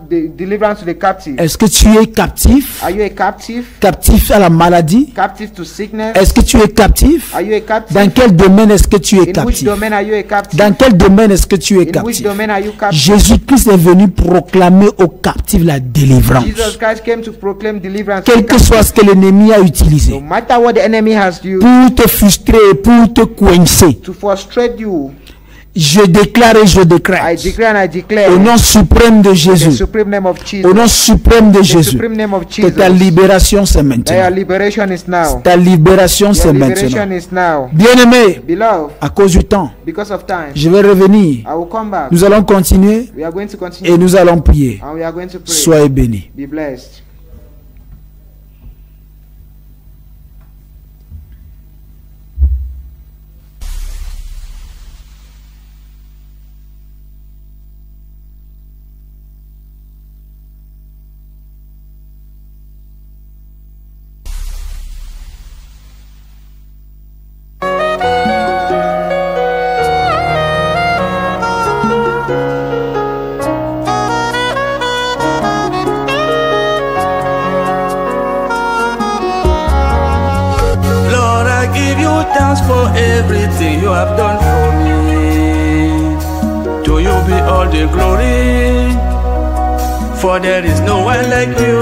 the deliverance to the captive. Est-ce que tu es captif? Are you a captive? Captif à la maladie? Captive to sickness? Est-ce que tu es captif? Are you a captive? Dans quel domaine est-ce que tu es In which captif? domain are you a captive? Dans quel domaine est-ce que tu es In which captif? domain are you captive? Jésus-Christ est venu proclamer aux captifs la délivrance. Jesus Christ came to proclaim deliverance to the Quel que captive. soit ce que l'ennemi a utilisé No matter what the enemy has used pour te frustrer, pour te coincer, to frustrate you, je déclare et je I décrète declare and I declare au nom suprême de in the Jésus, supreme name of Jesus, au nom suprême de the Jésus, supreme name of que Jesus, ta libération c'est that your maintenant. liberation is now. Ta libération Your c'est liberation maintenant. is now. Bien-aimé, Beloved, à cause du temps, because of time, je vais revenir. I will come back. Nous allons continuer We are going to continue et nous allons prier. and we are going to pray. Soyez bénis. Be blessed. Lord, I give you thanks for everything you have done for me. To you be all the glory, for there is no one like you,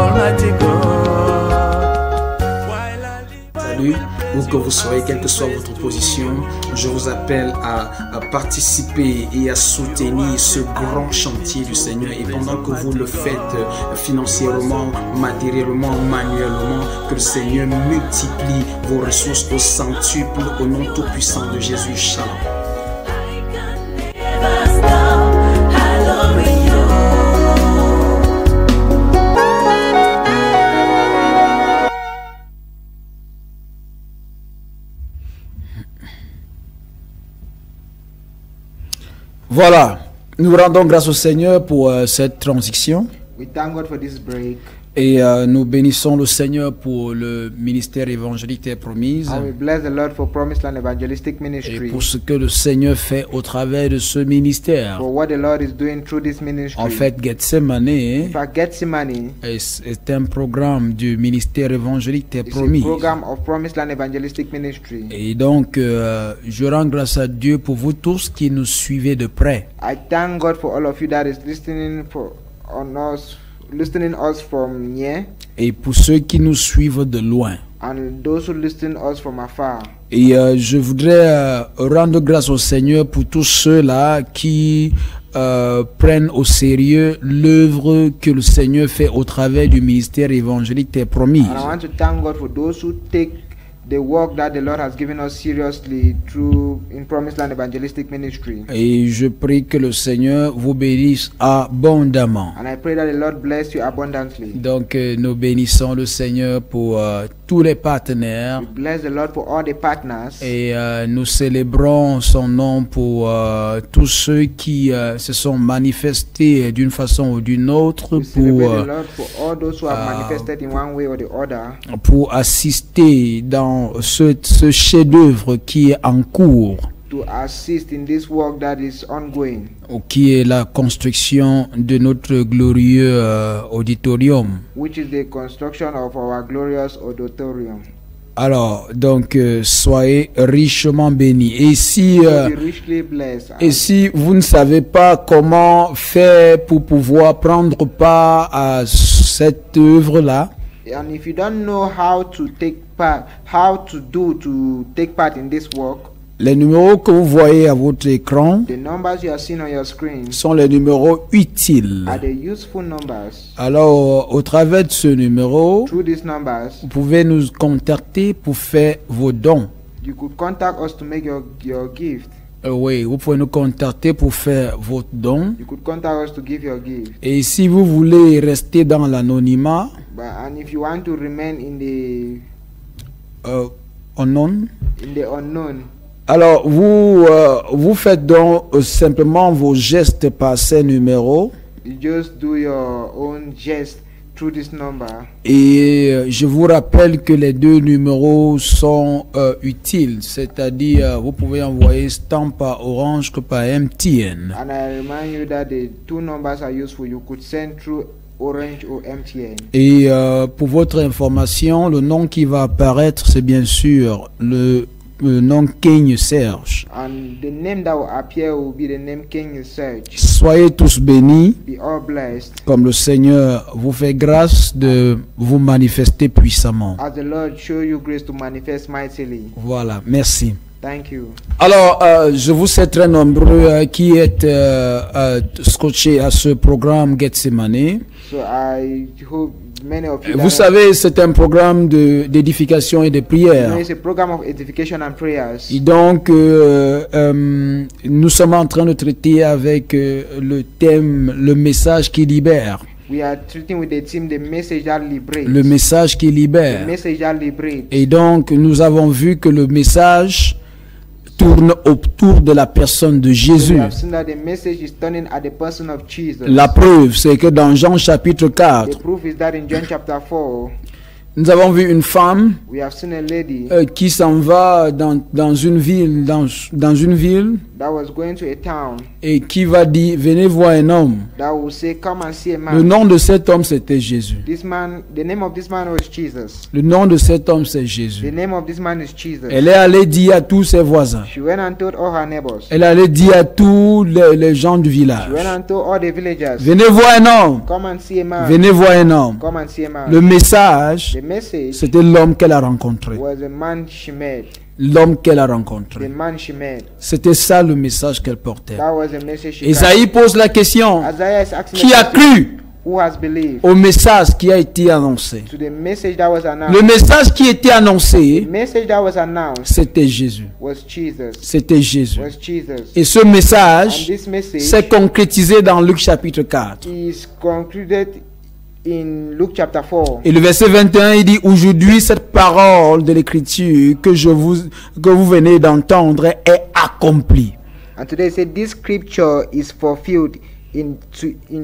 Almighty God. While I live, I Salut, où que vous soyez, quelle que soit votre position, je vous appelle à participer et à soutenir ce grand chantier du Seigneur. Et pendant que vous le faites financièrement, matériellement, manuellement, que le Seigneur multiplie vos ressources au centuple, au nom tout-puissant de Jésus. Shalom. Voilà, nous rendons grâce au Seigneur pour cette transition We thank God for this break. et nous bénissons le Seigneur pour le ministère évangélique des Promises And we bless the Lord for Promised Land Evangelistic et Ministry, pour ce que le Seigneur fait au travers de ce ministère. for what the Lord is doing through this ministry. En fait, Gethsemane in fact, Gethsemane est un programme du ministère évangélique des is a Promises. program of Promised Land Evangelistic Ministry. Et donc, je rends grâce à Dieu pour vous tous qui nous suivez de près. I thank God for all of you that is listening listening us from near, Et pour ceux qui nous suivent de loin. and those who listen us from afar. Et je voudrais rendre grâce au Seigneur pour tous ceux-là qui prennent au sérieux l'œuvre que le Seigneur fait au travers du ministère évangélique des Promises. And I want to thank God for those who take the work that the Lord has given us seriously through in Promised Land Evangelistic Ministry. Et je prie que le Seigneur vous bénisse abondamment. And I pray that the Lord bless you abundantly. Donc, nous bénissons le Seigneur pour tous les partenaires We bless the Lord for all the partners. et nous célébrons son nom pour tous ceux qui se sont manifestés d'une façon ou d'une autre We celebrate pour, the Lord for all those who have manifested in one way or the other pour assister dans ce chef-d'œuvre qui est en cours, to assist in this work that is ongoing, ou qui est la construction de notre glorieux auditorium. which is the construction of our glorious auditorium. Alors, donc, soyez richement bénis. Et si, Be richly blessed. et si vous ne savez pas comment faire pour pouvoir prendre part à cette œuvre-là, And if you don't know how to take part in this work, les numéros que vous voyez à votre écran the numbers you are seeing on your screen sont les numéros utiles. are the useful numbers. Alors, au travers de ce numéro, Through these numbers, vous pouvez nous contacter pour faire vos dons. you could contact us to make your gift. Oui, vous pouvez nous contacter pour faire votre don. You could contact us to give your gift. Et si vous voulez rester dans l'anonymat, And if you want to remain in unknown, the unknown, alors vous faites donc simplement vos gestes par ces numéros. you just do your own gest through this number. Et je vous rappelle que les deux numéros sont utiles, c'est-à-dire vous pouvez envoyer tant par Orange que par MTN. And I remind you that the two numbers are useful. You could send through Orange or MTN. Et pour votre information, le nom qui va apparaître, c'est bien sûr le nom King Serge. And the name that will appear will be the name King Search. Soyez tous bénis, Be all blessed comme le Seigneur vous fait grâce de vous manifester puissamment. as the Lord show you grace to manifest mightily. Voilà, merci. Thank you. Alors, je vous sais très nombreux qui êtes scotchés à ce programme Gethsemane. So I hope many of you. Vous savez, c'est un programme d'édification et de prière. It's a program of edification and prayers. Et donc, nous sommes en train de traiter avec le thème, le message qui libère. We are treating with the team the message that liberates. Le message qui The libère. message that liberates. Et donc, nous avons vu que le message tourne autour de la personne de We Jésus. have seen that the message is turning at the person of Jesus. La preuve, c'est que dans Jean chapitre 4, The proof is that in John chapter 4, nous avons vu une femme we have seen a lady qui s'en va dans une ville, dans une ville, that was going to a town et qui va dire, venez voir un homme. that will say, come and see a Le man. nom de cet homme, c'était Jésus. This man, the name of this man was Jesus. Le nom de cet homme, c'est The Jésus. name of this man is Jesus. Elle est allée dire à tous ses voisins. She went and told all her neighbors. Elle est allée dire à tous les gens du She village. went and told all the villagers. Venez voir un homme. Come and see a man. Venez voir un homme. Come and see a man. Le message, The message c'était l'homme qu'elle a rencontré. was the man she met. L'homme qu'elle a The rencontré. man she met. C'était ça le message qu'elle portait. That was the message she Isaïe pose la question. carried. Isaiah is asking Qui a the question, cru who has believed au message qui a été annoncé? to the message that was announced. Le message qui était annoncé, The message that was announced c'était Jésus. was Jesus. C'était Jésus. Was Jesus. Et ce And message this message s'est concrétisé dans Luc chapitre 4. is concluded in Luke chapter 4. Et le verset 21, il dit, aujourd'hui, cette parole de l'écriture que vous venez d'entendre est accomplie. And today it said this scripture is fulfilled in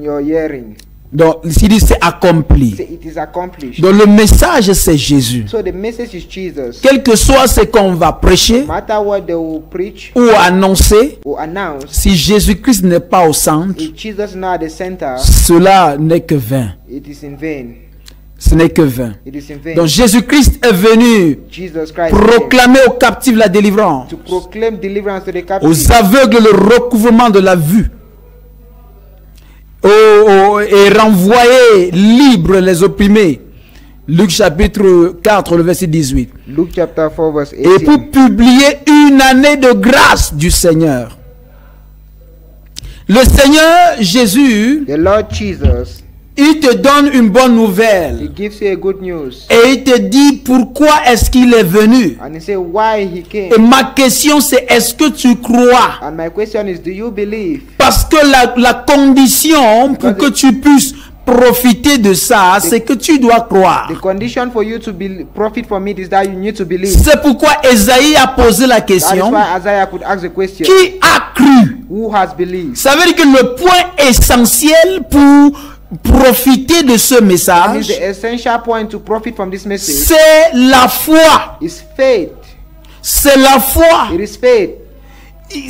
your hearing. Donc, il dit, c'est accompli. Say it is accomplished. Donc, le message, c'est Jésus. So the message is Jesus. Quel que soit ce qu'on va prêcher No matter what they will preach ou annoncer, or announce, si Jésus-Christ n'est pas au centre, if Jesus is not at the center, cela n'est que vain. it is in vain. Ce n'est que vain. It is in vain. Donc, Jésus-Christ est venu Jesus Christ proclamer aux captifs la délivrance, came to proclaim deliverance to the aux captives, aveugles le recouvrement de la vue, et renvoyer libres les opprimés. Luc chapitre 4, le verset 18. Luke chapter 4 verse Et pour 18. publier une année de grâce du Seigneur. Le Seigneur Jésus, The Lord Jesus, il te donne une bonne He nouvelle. gives you a good news. Et il te dit pourquoi est-ce qu'il est venu. And He said why He came. Et ma question c'est, est-ce que tu crois? And my question is, do you believe? Parce que la condition pour que tu puisses profiter de ça, c'est que tu dois croire. The condition for you to profit from it is that you need to believe. C'est pourquoi Esaïe a posé la That is question, why Isaiah could ask the question, qui a cru? who has believed? Ça veut dire que le point essentiel pour profiter de ce That is message, the essential point to profit from this message. c'est la foi. Is faith. C'est la foi. It is faith.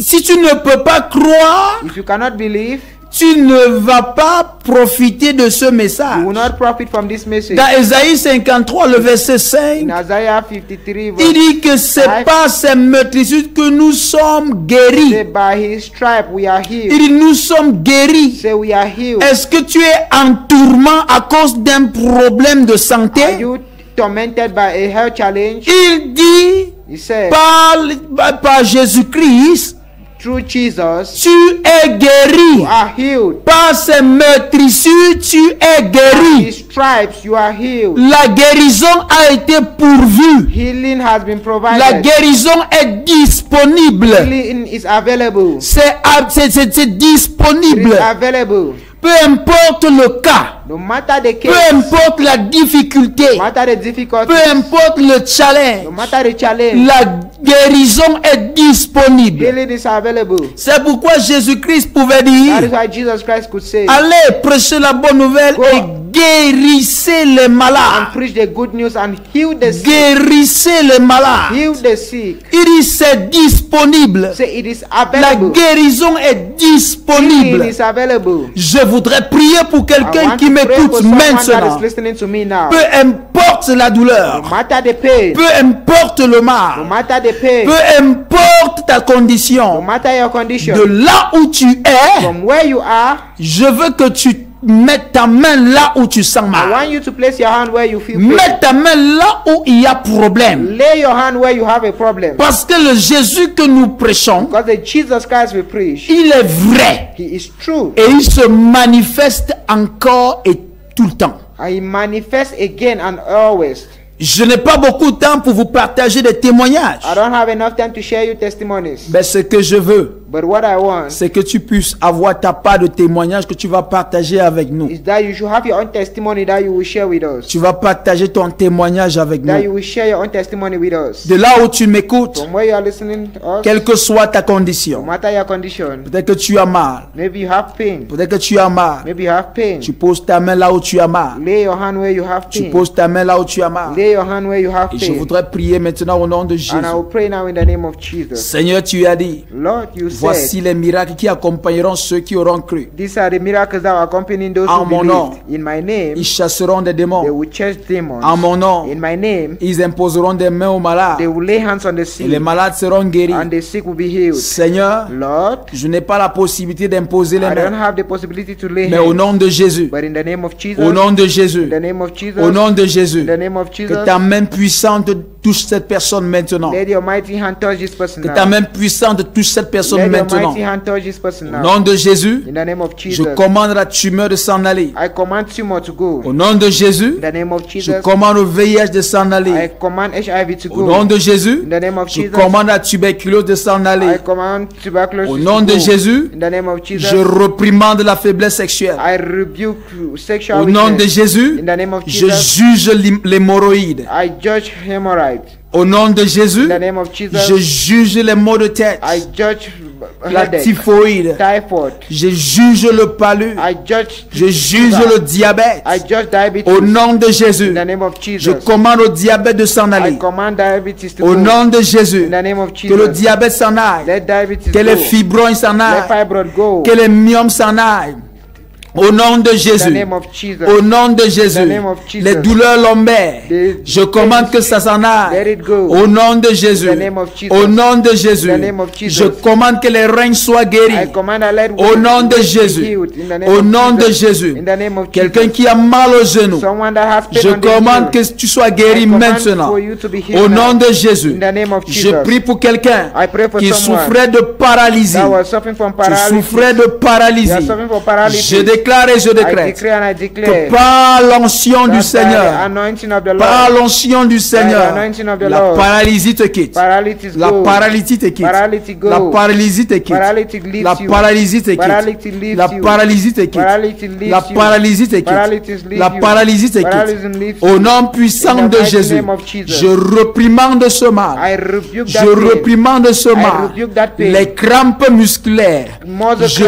Si tu ne peux pas croire, If you cannot believe, tu ne vas pas profiter de ce you will message. not profit from this message. Dans Esaïe 53, le verset In 5, Isaiah 53 il verse dit que c'est par ses meurtrissures que nous sommes guéris. say, by His stripe we are Il healed. dit nous sommes guéris. Say we are healed. Est-ce que tu es en tourment à cause d'un problème de Are santé? you tormented by a health challenge? Il dit He said, par Jésus-Christ, through Jesus, tu es guéri. you are healed. Par ses meurtrissures, tu es By guéri. His stripes, you are healed. La guérison a été pourvue. Healing has been La provided. guérison est disponible. Healing is available. C'est It disponible. is available. Peu importe le cas, No matter the peu case, importe la difficulté, no matter the difficulty, peu importe le no challenge, matter the challenge, la guérison est disponible. healing is available. C'est pourquoi Jésus-Christ pouvait That is dire, why Jesus Christ could say, allez prêcher la bonne nouvelle Go. et guérissez les and malades. preach the good news and heal the sick. Guérissez les malades. Heal the sick. Il dit c'est disponible. Say it is La available. guérison est Healing disponible. is available. Je voudrais prier pour I quelqu'un want qui to pray for m'écoute someone that maintenant. is listening to me now. Peu importe la No douleur, matter the pain, peu importe le no mal, matter the pain, peu importe ta no condition, matter your condition, de là où tu es, from where you are, je veux que tu mettes ta main là où tu sens I mal. want you to place your hand where you feel pain. Mets ta main là où il y a problème. Lay your hand where you have a problem. Parce que le Jésus que nous prêchons, Because the Jesus Christ we preach, il est vrai He is true. et il se manifeste encore et tout le temps. And He manifests again and always. Je n'ai pas beaucoup de temps pour vous partager des témoignages. I don't have enough time to share you testimonies. Mais ce que je veux, But what I want c'est que tu puisses avoir ta part de témoignages que tu vas partager avec nous. is that you should have your own testimony that you will share with us. Tu vas partager ton témoignage avec That you nous. will share your own testimony with us. De là où tu m'écoutes, From where you are listening to us, quelle que soit ta no condition, matter your condition, peut-être que tu as mal, maybe you have pain, peut-être que tu as mal, maybe you have pain. tu poses ta main là où tu as mal, Lay your hand where you have tu pain. poses ta main là où tu as mal. Lay your hand where you have Et je pain. voudrais prier maintenant au nom de Jésus. And I will pray now in the name of Jesus. Seigneur, tu as dit, Lord, you voici said, les miracles qui accompagneront ceux qui auront cru. these are the miracles that are accompanying those En who mon believe. nom. In my name, Ils chasseront des they démons. will chase demons. En mon nom, In my name, ils imposeront des mains aux malades. they will lay hands on the Et sick, les malades seront guéris. and the sick will be healed. Seigneur, Lord, je n'ai pas la possibilité d'imposer les I don't mains. have the possibility to lay Mais au hands, nom de Jésus, but in the name of Jesus, au nom de Jésus, in the name of Jesus, au nom de in Jésus, the name of que Jesus, ta main puissante touche cette personne maintenant. let your mighty hand touch this person Que ta now. main puissante touche cette personne Let your maintenant. mighty hand touch this person Au now. nom de Jésus, In the name of je Jesus, commande la tumeur de s'en aller. I command tumor to go. Au nom de Jésus, In the name of je Jesus, commande au VIH de s'en I aller. command HIV to Au nom go. de Jésus, In the name of je Jesus, commande la tuberculose de s'en I aller. command tuberculosis Au to nom de go. Jésus, In the name of Jesus, je reprimande la faiblesse sexuelle. I rebuke sexual Au nom de weakness. Jésus, In the name of je Jesus, juge l'hémorroïde. I judge hemorrhoid. Au nom de Jésus, In the name of Jesus, je juge les maux de tête, I judge la headache, typhoïde. typhoid. Je juge le palu. I judge Je juge fever. le diabète. I judge diabetes. Au nom de In Jésus, the name of je Jesus, commande au diabète de s'en I aller. command diabetes to Au go. nom de Jésus, In the name of que le Jesus, diabète s'en aille. let diabetes Que les go. fibrons s'en Let aillent. fibroid go. Que les myomes s'en aillent. Au nom de In the Jésus. name of Jesus, Au nom de Jésus. name of Jesus. Les douleurs lombaires. The- Je commande que ça s'en let aille. it go. Au nom de Jésus. In the name of Jesus. Au nom de Jésus. In the name of Jesus. Je commande que les reins soient I guéris. command a let Au nom de be Jésus. healed. In the name Au of nom de Jesus. Jésus. In the name of Quelqu'un Jesus. qui a mal au genou. Someone that has pain Je on the commande heel. que tu sois guéri I command maintenant. for you to be healed Au now. nom de Jésus. In the name of Je Jesus. prie pour quelqu'un I pray for qui someone souffrait de paralysie. that was suffering from Tu paralysis. souffrais de You are paralysie. suffering from paralysis. Je déclare et je I décrète declare and I que declare par l'onction du that by the Seigneur, anointing of the par Lord, l'onction du Seigneur, anointing of the la Lord, paralysie te quitte. paralysis La go. paralysie te quitte. Paralysis go. La paralysie te quitte. Paralytic leaves La you. paralysie te Paralysis quitte. leaves La you. paralysie te quitte. Paralysis leaves La you. paralysie te Paralysis quitte. leaves La you. paralysie te Paralysis quitte. leaves Au you. nom puissant In the de mighty Jésus, name of Jesus. je reprimande ce mal. I rebuke Je that pain. reprimande ce I mal. rebuke that pain. Les crampes musculaires. Muscle Je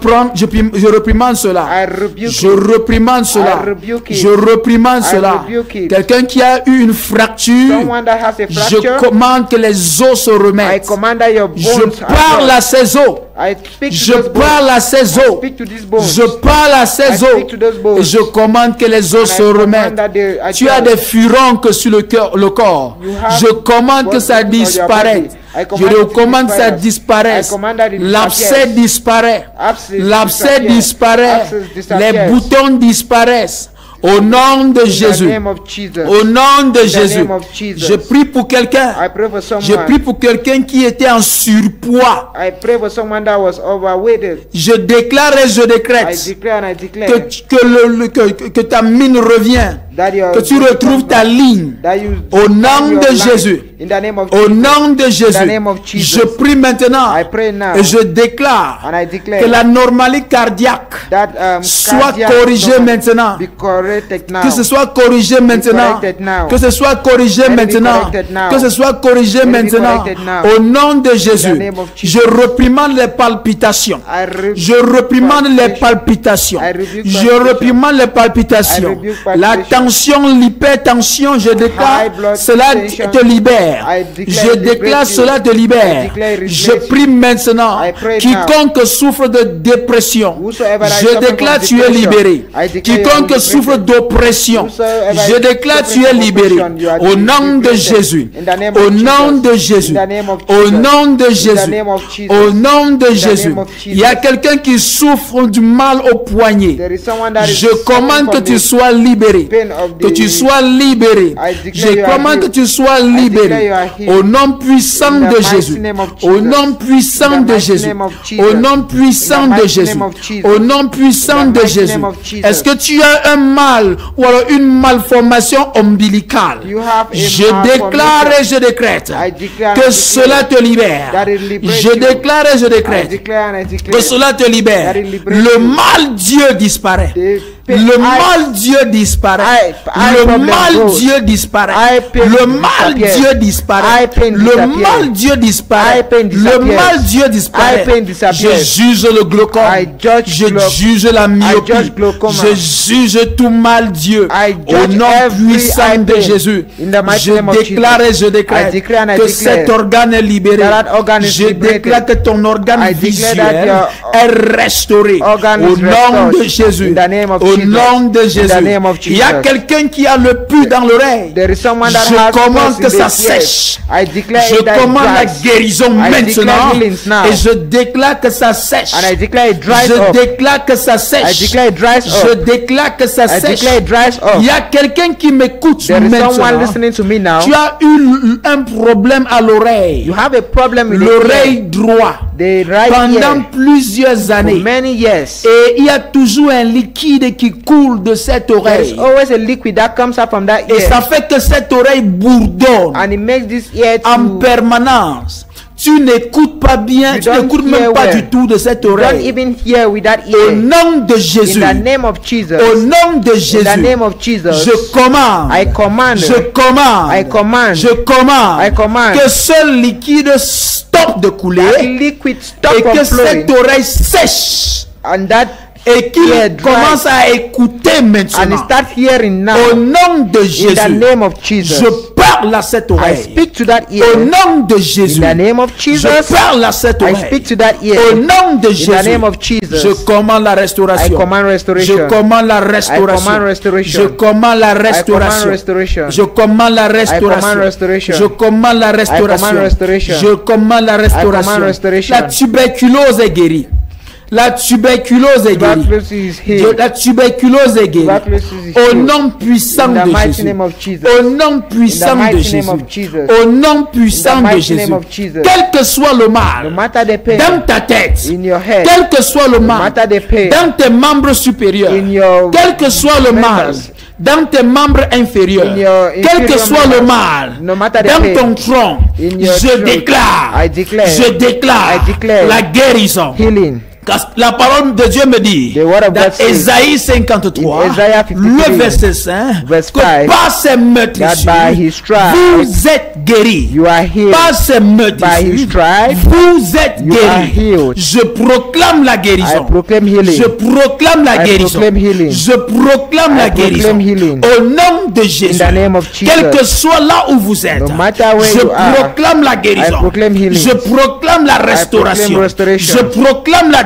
cramps. je reprimande cela. I rebuke Je it. reprimande cela. I rebuke it. Je reprimande I cela. rebuke it. Quelqu'un qui a eu une fracture, Someone that has a je fracture, commande que les os se I remettent. command that your Je bones are parle well. à ces os. I speak Je to those bones. parle à ces os. Speak to these bones. Je parle à ces I speak os. to those bones. Et je commande que les os And I se command remettent. that they are Tu as healed. des furoncles sur le corps. You have Je commande que what ça is on your disparaisse. body. I Je command it to recommande que ça disappear. disparaisse. I command that it L'abcès disparaît. Abscess L'abcès disappear. disparaît. Abscess Les disappears. boutons disparaissent. Au nom de In the Jésus. name of Jesus. Au nom de In the Jésus. name of Jesus. Je prie pour quelqu'un. I pray for Je prie someone. pour quelqu'un qui était en surpoids. I pray for someone that was overweighted. Je déclare et je I décrète declare and I declare que ta mine revient. that your Que tu retrouves ta ligne. that you Au nom find your de life. Jésus. In the name of Au Jesus. nom de Jésus. name of Jesus. Je prie maintenant. I pray now Et je déclare and I declare que la normalité cardiaque that soit cardiac corrigée number maintenant. be corrected now. Que ce soit corrigé maintenant. corrected now. Que ce soit corrigé Let it be maintenant. corrected now. Que ce soit corrigé Let it be maintenant. corrected now. Au nom de Jésus. name of Je Jesus. reprimande les palpitations. I rebuke Je reprimande les palpitation. palpitations. I rebuke Je palpitation. reprimande les palpitations. I rebuke La palpitation. tension, l'hypertension, je déclare, High blood cela tension. te libère. I declare Je it déclare, liberates you. cela te I libère. declare it Je liberates prie maintenant. I pray Quiconque souffre de dépression, Whosoever that is je suffering déclare from tu es depression, libéré. I declare you Quiconque are souffre liberated. d'oppression, Whosoever je is déclare tu suffering es from libéré. oppression, you are Au nom de liberated. Jésus. In the name Au of nom Jesus. de Jésus. In the name of Au Jesus. nom de In the Jésus. name of Jesus. Au nom de the Jésus. name of Il y a Jesus. quelqu'un qui souffre du mal au poignet. There is someone that is Je suffering commande que from tu the sois libéré. pain of Que the- tu sois libéré. I declare Je you are commande que healed. tu sois declare you libéré. are healed. Au nom puissant In the de mighty Jésus. name of Au Jesus. nom puissant In the de mighty Jésus. name of Jesus. Au nom puissant In the de mighty Jésus. name of Jesus. Au nom puissant In the de mighty Jésus. name of Jesus. Est-ce que tu as un mal ou alors une malformation ombilicale? You have a Je malformation. déclare et je décrète I declare and que I cela te libère. that it liberates Je you. déclare et je I décrète declare and I declare que cela te libère. that it liberates Le you. mal Dieu disparaît. The Le pain- mal Dieu disparaît. I Le problem mal goes. Dieu disparaît. I pain Le mal disappear. Dieu disparaît. I pain Le disappear. mal Dieu disparaît. I pain Le disappear. mal Dieu disparaît. I pain disappear. Je juge le glaucome. I judge Je juge la myopie. judge glaucoma. Je juge tout mal Dieu. I Au judge nom every puissant eye de pain. Jésus. In the mighty Je name of déclare et Jesus. je I déclare declare and I que declare cet organe est libéré. that organ is Je liberated. déclare que ton organe I declare that visuel your est restauré. organ Au is nom restored. de Jésus. In the name of Au Jesus. nom de In Jésus. the name of Il y a Jesus. quelqu'un qui a le pu dans l'oreille. There is someone that Je has commande pus que in ça the sèche. ears. I declare Je it that it commande la dries. guérison I declare maintenant. healings now. Et je déclare que ça sèche. And I declare it dries Je up. déclare que ça sèche. I declare it dries Je up. déclare que ça I sèche. declare it dries up. Il y a quelqu'un qui m'écoute There is someone maintenant. listening to me now. Tu as eu un problème à l'oreille. You have a problem with L'oreille droite. the right Pendant ear plusieurs for années. many years. Et il y a toujours un liquide qui coule de cette There is oreille. always a liquid that comes out from that Et ear, ça fait que cette oreille bourdonne and it makes this ear en to permanence. Tu n'écoutes pas bien, You tu don't n'écoutes hear même pas well. du tout de cette don't oreille. even hear with that Au ear. nom de In Jésus. the name of Jesus. Au nom de In the Jésus. name of Jesus. Je commande. I command. Je commande. I command. Je commande. I command. Que ce liquide stoppe de That couler liquid stop et que from flowing, cette oreille sèche and that et qu'il ear dry, commence à écouter and maintenant. start hearing now. Au nom de In the Jésus. name of Jesus. Je parle à cette I oreille. speak to that ear. Au nom de In Jésus. the name of Jesus. Je parle à cette I oreille. speak to that ear. Au nom de In Jésus. the name of Jesus. Je commande la restauration. I command restoration. Je commande la restauration. I command restoration. Je commande la I command restauration. restoration. Je commande la restauration. restoration. Je commande la restauration. restoration. Je commande la restauration. command restoration. La tuberculose est guérie. La tuberculose est guérie. Tuberculosis is healed. La tuberculose est guérie. Tuberculosis is Au healed. nom puissant In the de mighty Jésus. name of Jesus. Au nom puissant In the de mighty Jésus. name of Jesus. Au nom puissant In the de mighty name Jésus. of Jesus. Quel que soit le No mal matter the pain dans ta tête, in your head, quel que soit le no mal matter the pain dans tes membres supérieurs, in your quel que soit le mal members, dans tes membres inférieurs, in your quel que inferior soit le members, mal no matter the dans pain ton tronc, in your je throat, déclare, I declare, je déclare I declare la guérison. healing. Car la parole de Dieu me dit, The word of dans God says, Ésaïe 53, in Isaiah 53, le verset 5, verse que 5, par ses meurtrissures, that by his stripes vous êtes guéris. you are healed. Par ses By his meurtrissures, stripes vous êtes you are guéris. healed. Je proclame la I guérison. proclaim healing. Je proclame la I guérison. proclaim healing. Je proclame I la proclaim guérison. healing. Au nom de Jésus. In the name of Jesus. Quel que soit là où vous êtes, No matter where je you are, proclame la guérison. I proclaim healing. Je proclame la restauration. restoration. Je proclame la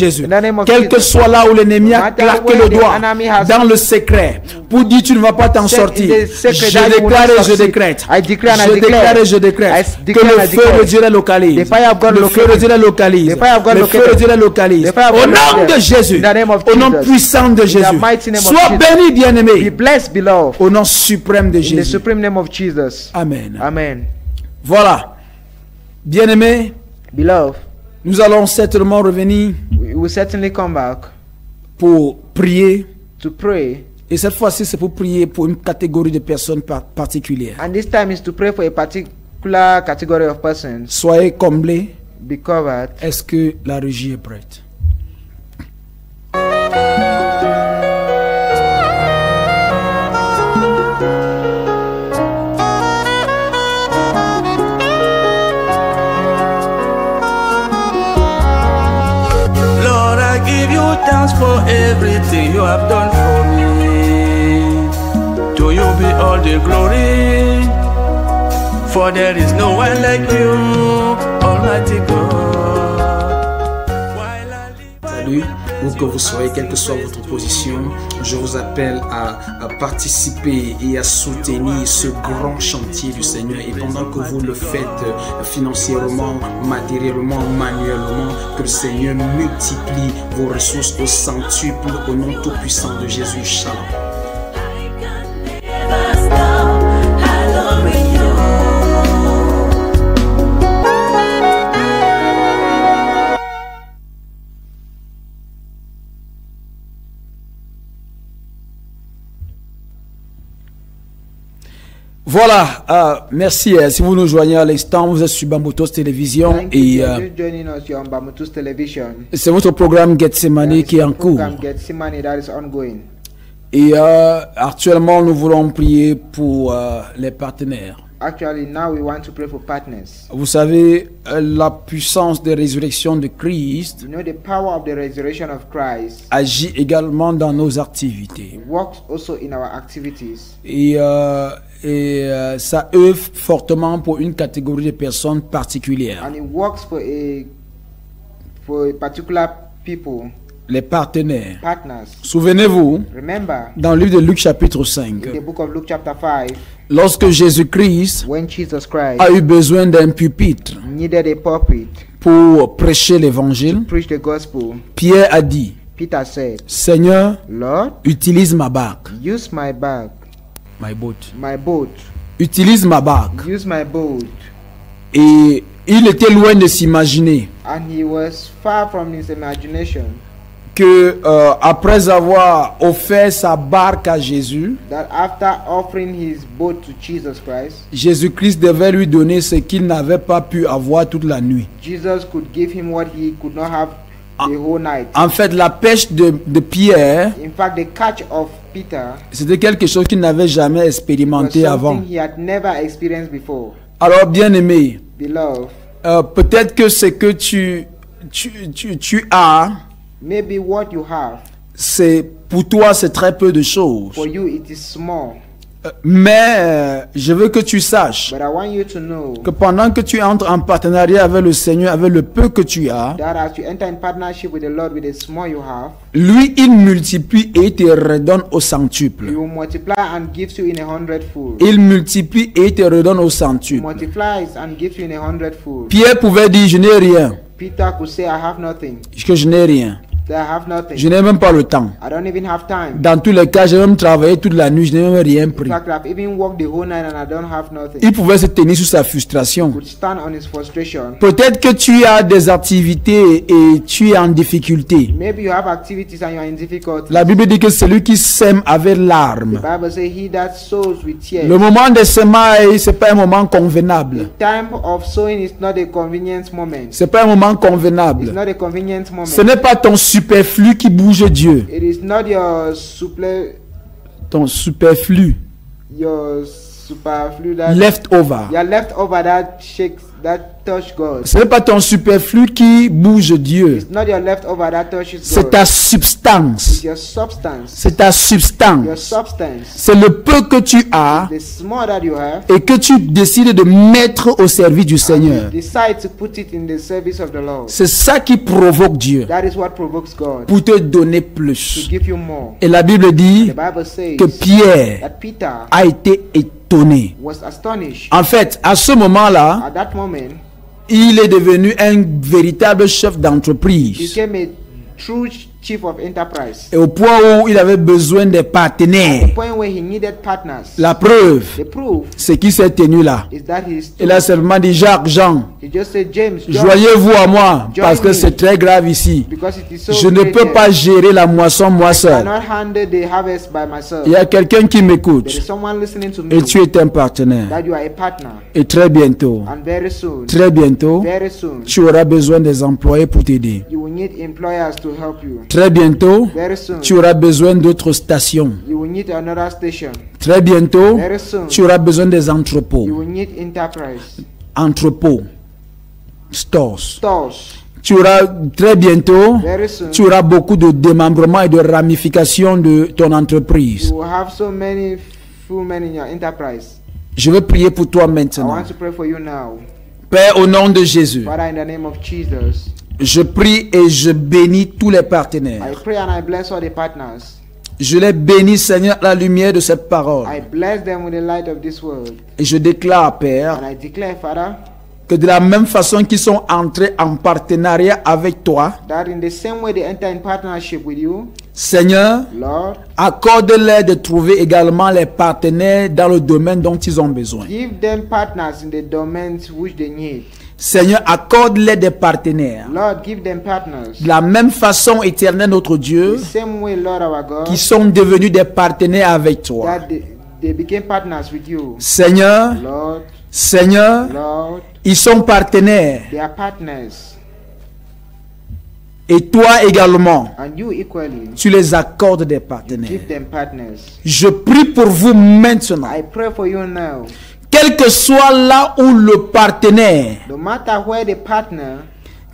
Jésus. In the name of Quel que Jesus. soit là où l'ennemi a Matter claqué where le the doigt enemy has dans le secret pour dire tu ne vas pas t'en said in sortir. the secret Je that you will déclare not et je succeed. décrète. I declare and I Je declare. déclare et je décrète décrète I que declare le and feu declare. de Dieu les localise. The fire of God Le feu de Dieu les localise. The fire of God Le locate feu de them. Dieu les localise. The fire of Au God nom locate de them. Jésus. In the name of Au nom Jesus. puissant de In Jésus. the mighty name of Sois Jesus. béni, Be bien-aimé. blessed, beloved. Au nom suprême de In the Jésus. supreme name of Jesus. Amen. Amen. Voilà. Bien-aimé, Beloved, nous allons certainement revenir we will certainly come back pour prier. to pray. Et cette fois-ci, c'est pour prier pour une catégorie de personnes particulières. And this time is to pray for a particular category of persons. Soyez comblés. Be covered. Est-ce que la régie est prête? Lord, I give you thanks for everything you have done for me. To you be all the glory, for there is no one like you, Almighty God. While I live, Salut, où que vous soyez, quelle que soit votre position, je vous appelle à participer et à soutenir ce grand chantier du Seigneur. Et pendant que vous le faites financièrement, matériellement, manuellement, que le Seigneur multiplie vos ressources au centuple, au nom tout puissant de Jésus. Shalom. Voilà, merci. Si vous nous joignez à l'instant, vous êtes sur Bambutos Télévision Thank you et for just joining us here on Bamutus Television. c'est votre programme Gethsemane qui est en cours. Program Gethsemane that is ongoing. Et actuellement, nous voulons prier pour les partenaires. Actually, now we want to pray for partners. Vous savez, la puissance de résurrection de Christ You know, the power of the resurrection of Christ agit également dans nos activités. works also in our activities. Et ça œuvre fortement pour une catégorie de personnes particulières. And it works for a particular people, Les partenaires. partners. Souvenez-vous, Remember, dans le livre de Luc chapitre 5, in the book of Luke chapter 5, lorsque Jésus-Christ when Jesus Christ a eu besoin d'un pupitre needed a pulpit pour prêcher l'évangile, to preach the gospel, Pierre a dit, Peter said, Seigneur, Lord, utilise ma barque, use my bag, my boat, my boat, utilise ma barque. use my boat. Et il était loin de s'imaginer And he was far from his imagination que après avoir offert sa barque à Jésus, that after offering his boat to Jesus Christ, Jésus-Christ devait lui donner ce qu'il n'avait pas pu avoir toute la nuit. Jesus could give him what he could not have the whole night. En fait, la pêche de Pierre, In fact, the catch of Peter c'était quelque chose qu'il n'avait jamais was expérimenté avant. something he had never experienced before. Alors, bien aimé, Beloved, peut-être que ce que tu as, maybe what you have, c'est pour toi, c'est très peu de choses. for you it is small. Mais je veux que tu saches But I want you to know que pendant que tu entres en partenariat avec le Seigneur, avec le peu que tu as, that as you enter in partnership with the Lord with the small you have, lui, il multiplie et il te redonne au centuple. he will multiply and gives you in 100-fold. Il multiplie et il te redonne au centuple. Multiplies and gives you in 100-fold. Pierre pouvait dire, je n'ai rien, Peter could say, I have nothing. que je n'ai rien. That I have nothing. Je n'ai même pas le temps. I don't even have time. Dans tous les cas, j'ai même travaillé toute la nuit, je n'ai même rien In pris. fact, I've even worked the whole night and I don't have nothing. Il pouvait se tenir sur sa frustration. Could stand on his frustration. Peut-être que tu as des activités et tu es en difficulté. Maybe you have activities and you are in difficulty. La Bible dit que celui qui sème avec larmes. The Bible says, he that sows with tears. Le moment de semailles, c'est pas un moment convenable. The time of sowing is not a convenient moment. C'est pas un moment It's convenable. not a convenient moment. Ce n'est pas ton superflu qui bouge Dieu. It is not Ton superflu, your superflu that leftover. your leftover that shakes, that touch God. Ce n'est pas ton superflu qui bouge Dieu. It's not your leftover that touches C'est God. ta It's substance. your substance. C'est ta Your substance. substance. C'est le peu que tu as The small that you have. et que tu décides de mettre au service du Seigneur. Decide to put it in the service of the Lord. C'est ça qui provoque Dieu That is what provokes God pour te donner to plus. give you more. Et la Bible dit The Bible says que Pierre that Peter a été étonné. was astonished. En fait, à ce moment-là, At that moment, il est devenu un véritable chef he d'entreprise. became a true chief of enterprise. Et au point où il avait besoin des The partenaires. point where he needed partners. La preuve, The proof c'est qu'il s'est tenu là. is that Il a seulement dit, Jacques, Jean, he just said, James, John, joignez-vous à moi, Join parce que me. c'est très grave ici. because it is so Je ne great peux here. pas gérer la moisson moi I seul. cannot handle the harvest by myself. Il y a quelqu'un qui There m'écoute is someone listening to me et tu es un partenaire. that you are a partner, Et très bientôt, and very soon, very soon, tu auras besoin des employés pour t'aider. you will need employers to help you. Très bientôt, Very soon, tu auras besoin d'autres stations. you will need another station. Très bientôt, Very soon, tu auras besoin des entrepôts. you will need enterprise, Entrepôts, stores. stores. Tu auras très bientôt, Very soon, tu auras beaucoup de démembrements et de ramifications de ton entreprise. you will have so many full men in your enterprise. Je veux prier pour toi I maintenant. want to pray for you now. Père, au nom de Jésus, Father, in the name of Jesus, je prie et je bénis tous les partenaires. I pray and I bless all the partners. Je les bénis, Seigneur, à la lumière de cette parole. I bless them with the light of this world. Et je déclare, Père, And I declare, Father, que de la même façon qu'ils sont entrés en partenariat avec toi, that in the same way they enter in partnership with you, Seigneur, Lord, accorde-leur de trouver également les partenaires dans le domaine dont ils ont besoin. give them partners in the domains which they need. Seigneur, accorde-leur des partenaires. Lord, give them partners. De la même façon, Éternel notre Dieu, The same way, Lord our God, qui sont devenus des partenaires avec toi. that they became partners with you. Seigneur, Lord, Seigneur, Lord, ils sont partenaires. they are partners. Et toi également, And you equally, tu les accordes des give partenaires. them partners. Je prie pour vous maintenant. I pray for you now. Quel que soit là où le partenaire No matter where the partner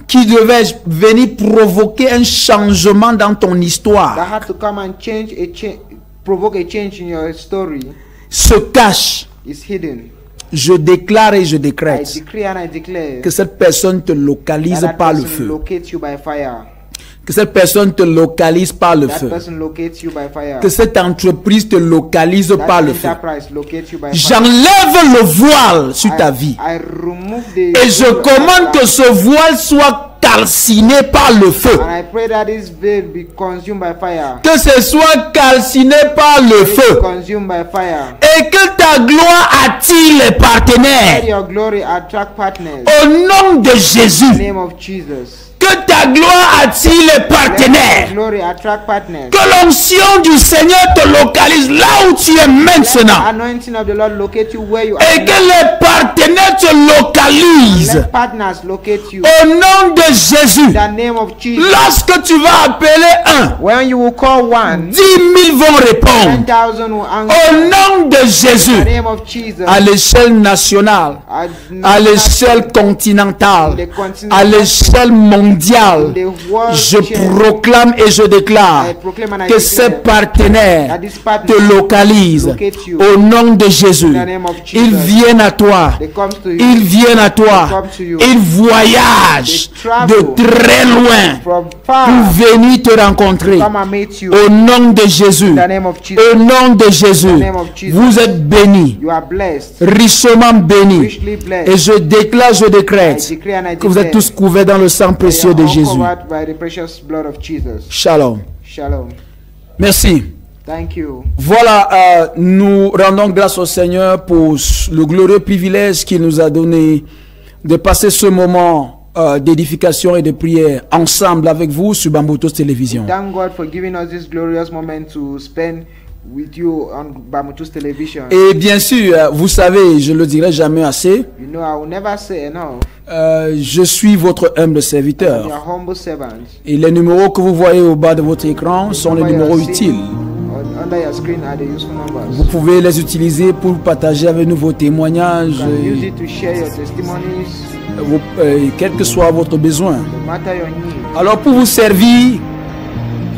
qui devait venir provoquer un changement dans ton that histoire had to come and provoke a change in your story se cache, is hidden. je déclare et je I décrète decree and I declare que cette personne te that localise that par le person feu. locates you by fire. Que cette personne te localise par le That feu. person locates you by fire. Que cette entreprise te localise That par le feu. enterprise locates you by fire. J'enlève le voile sur ta vie. I remove the Et je commande que ce voile soit calciné par le feu. and I pray that this veil be consumed by fire. Que ce soit calciné par le Be feu. consumed by fire. Et que ta gloire attire les Let partenaires. your glory attract partners. Au nom de In the Jésus. name of Jesus. Que ta gloire attire les Let your partenaires. glory attract partners. Que l'onction du Seigneur te localise là où tu es Let the maintenant. anointing of the Lord locate you where you Et are. que les partenaires te localisent. Let partners locate you. Au nom de Jésus. In the name of Jesus. Lorsque tu vas appeler un, When you will call one, 10 000 vont répondre. 10,000 will Au answer. nom de In the Jésus. name of Jesus. À l'échelle nationale, à l'échelle continentale, à l'échelle mondiale, je proclame et je déclare que ces partenaires te localisent au nom de Jésus. Ils viennent à toi. Ils viennent à toi. Ils voyagent de très loin from pour far venir te rencontrer. come and meet you. Au nom de Jésus. In the name of Jesus. Au nom de Jésus. name of Jesus. Vous êtes bénis, You are blessed. richement bénis. Richly blessed. Et je déclare, je I décrète decree and I que vous êtes declare tous couverts dans le sang that précieux you de are all Jésus. covered by the precious blood of Jesus. Shalom. Shalom. Merci. Thank you. Voilà, nous rendons grâce au Seigneur pour le glorieux privilège qu'il nous a donné de passer ce moment d'édification et de prière ensemble avec vous sur Bamboutos Télévision. Thank God for giving us this glorious moment to spend with you on Bamutus Television. Et bien sûr, vous savez, je le dirai jamais assez, You know, I will never say enough. je suis votre humble I'm serviteur. your humble servant. Et les numéros que vous voyez au bas de votre écran sont les numéros utiles. Under your screen are the useful Vous numbers. pouvez les utiliser pour partager avec nous vos témoignages, You can use it to share your testimonies, quel que soit votre besoin. no matter your need, Alors pour vous servir,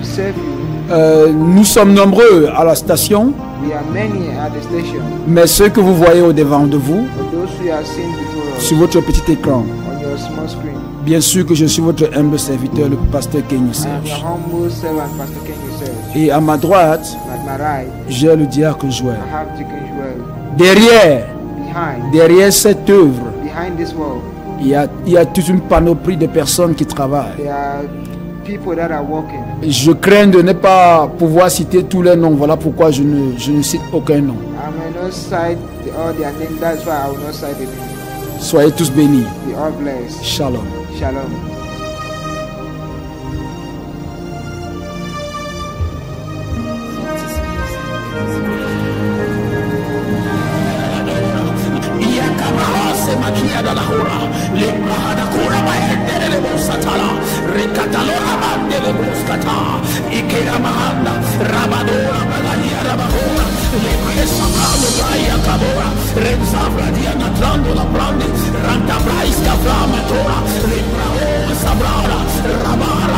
to serve you. nous sommes nombreux à la station, We are many at the station, mais ceux que vous voyez au devant de vous, but those who are seen before us sur votre petit écran, on your small screen. bien sûr que je suis votre humble serviteur, le pasteur Kenny I am Serge. your humble servant, Pastor Ken Serge. Et à ma droite, At my right, j'ai le diacre Joël. I have Deacon Joel. derrière cette œuvre, behind this world, il y a toute une panoplie de personnes qui travaillent. there are people that are working. Je crains de ne pas pouvoir citer tous les noms. Voilà pourquoi je ne cite aucun nom. I may not cite all their names, that's why I will not cite the name. Soyez tous bénis. Be all blessed. Shalom. Shalom. Makia da la hora, le mahana kura maende le bosatala, recatalora bande le boscata, ikera mahanda, rabadora bagalia rabahora, le presa bravo braia cabora, renzabra dia natrando la brande, ranta braisca flamatora, le bravo sabrara, rabara,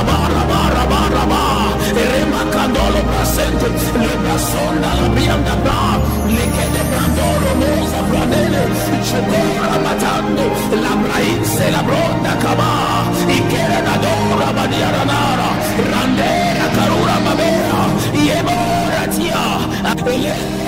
remacandolo brasente, le brasonda la bianda bra, le che de brandoro mosa bradele, cedora matando, la brainse la bronda cava, ikera da dora badiara nara, randera carura babera, yemora tia,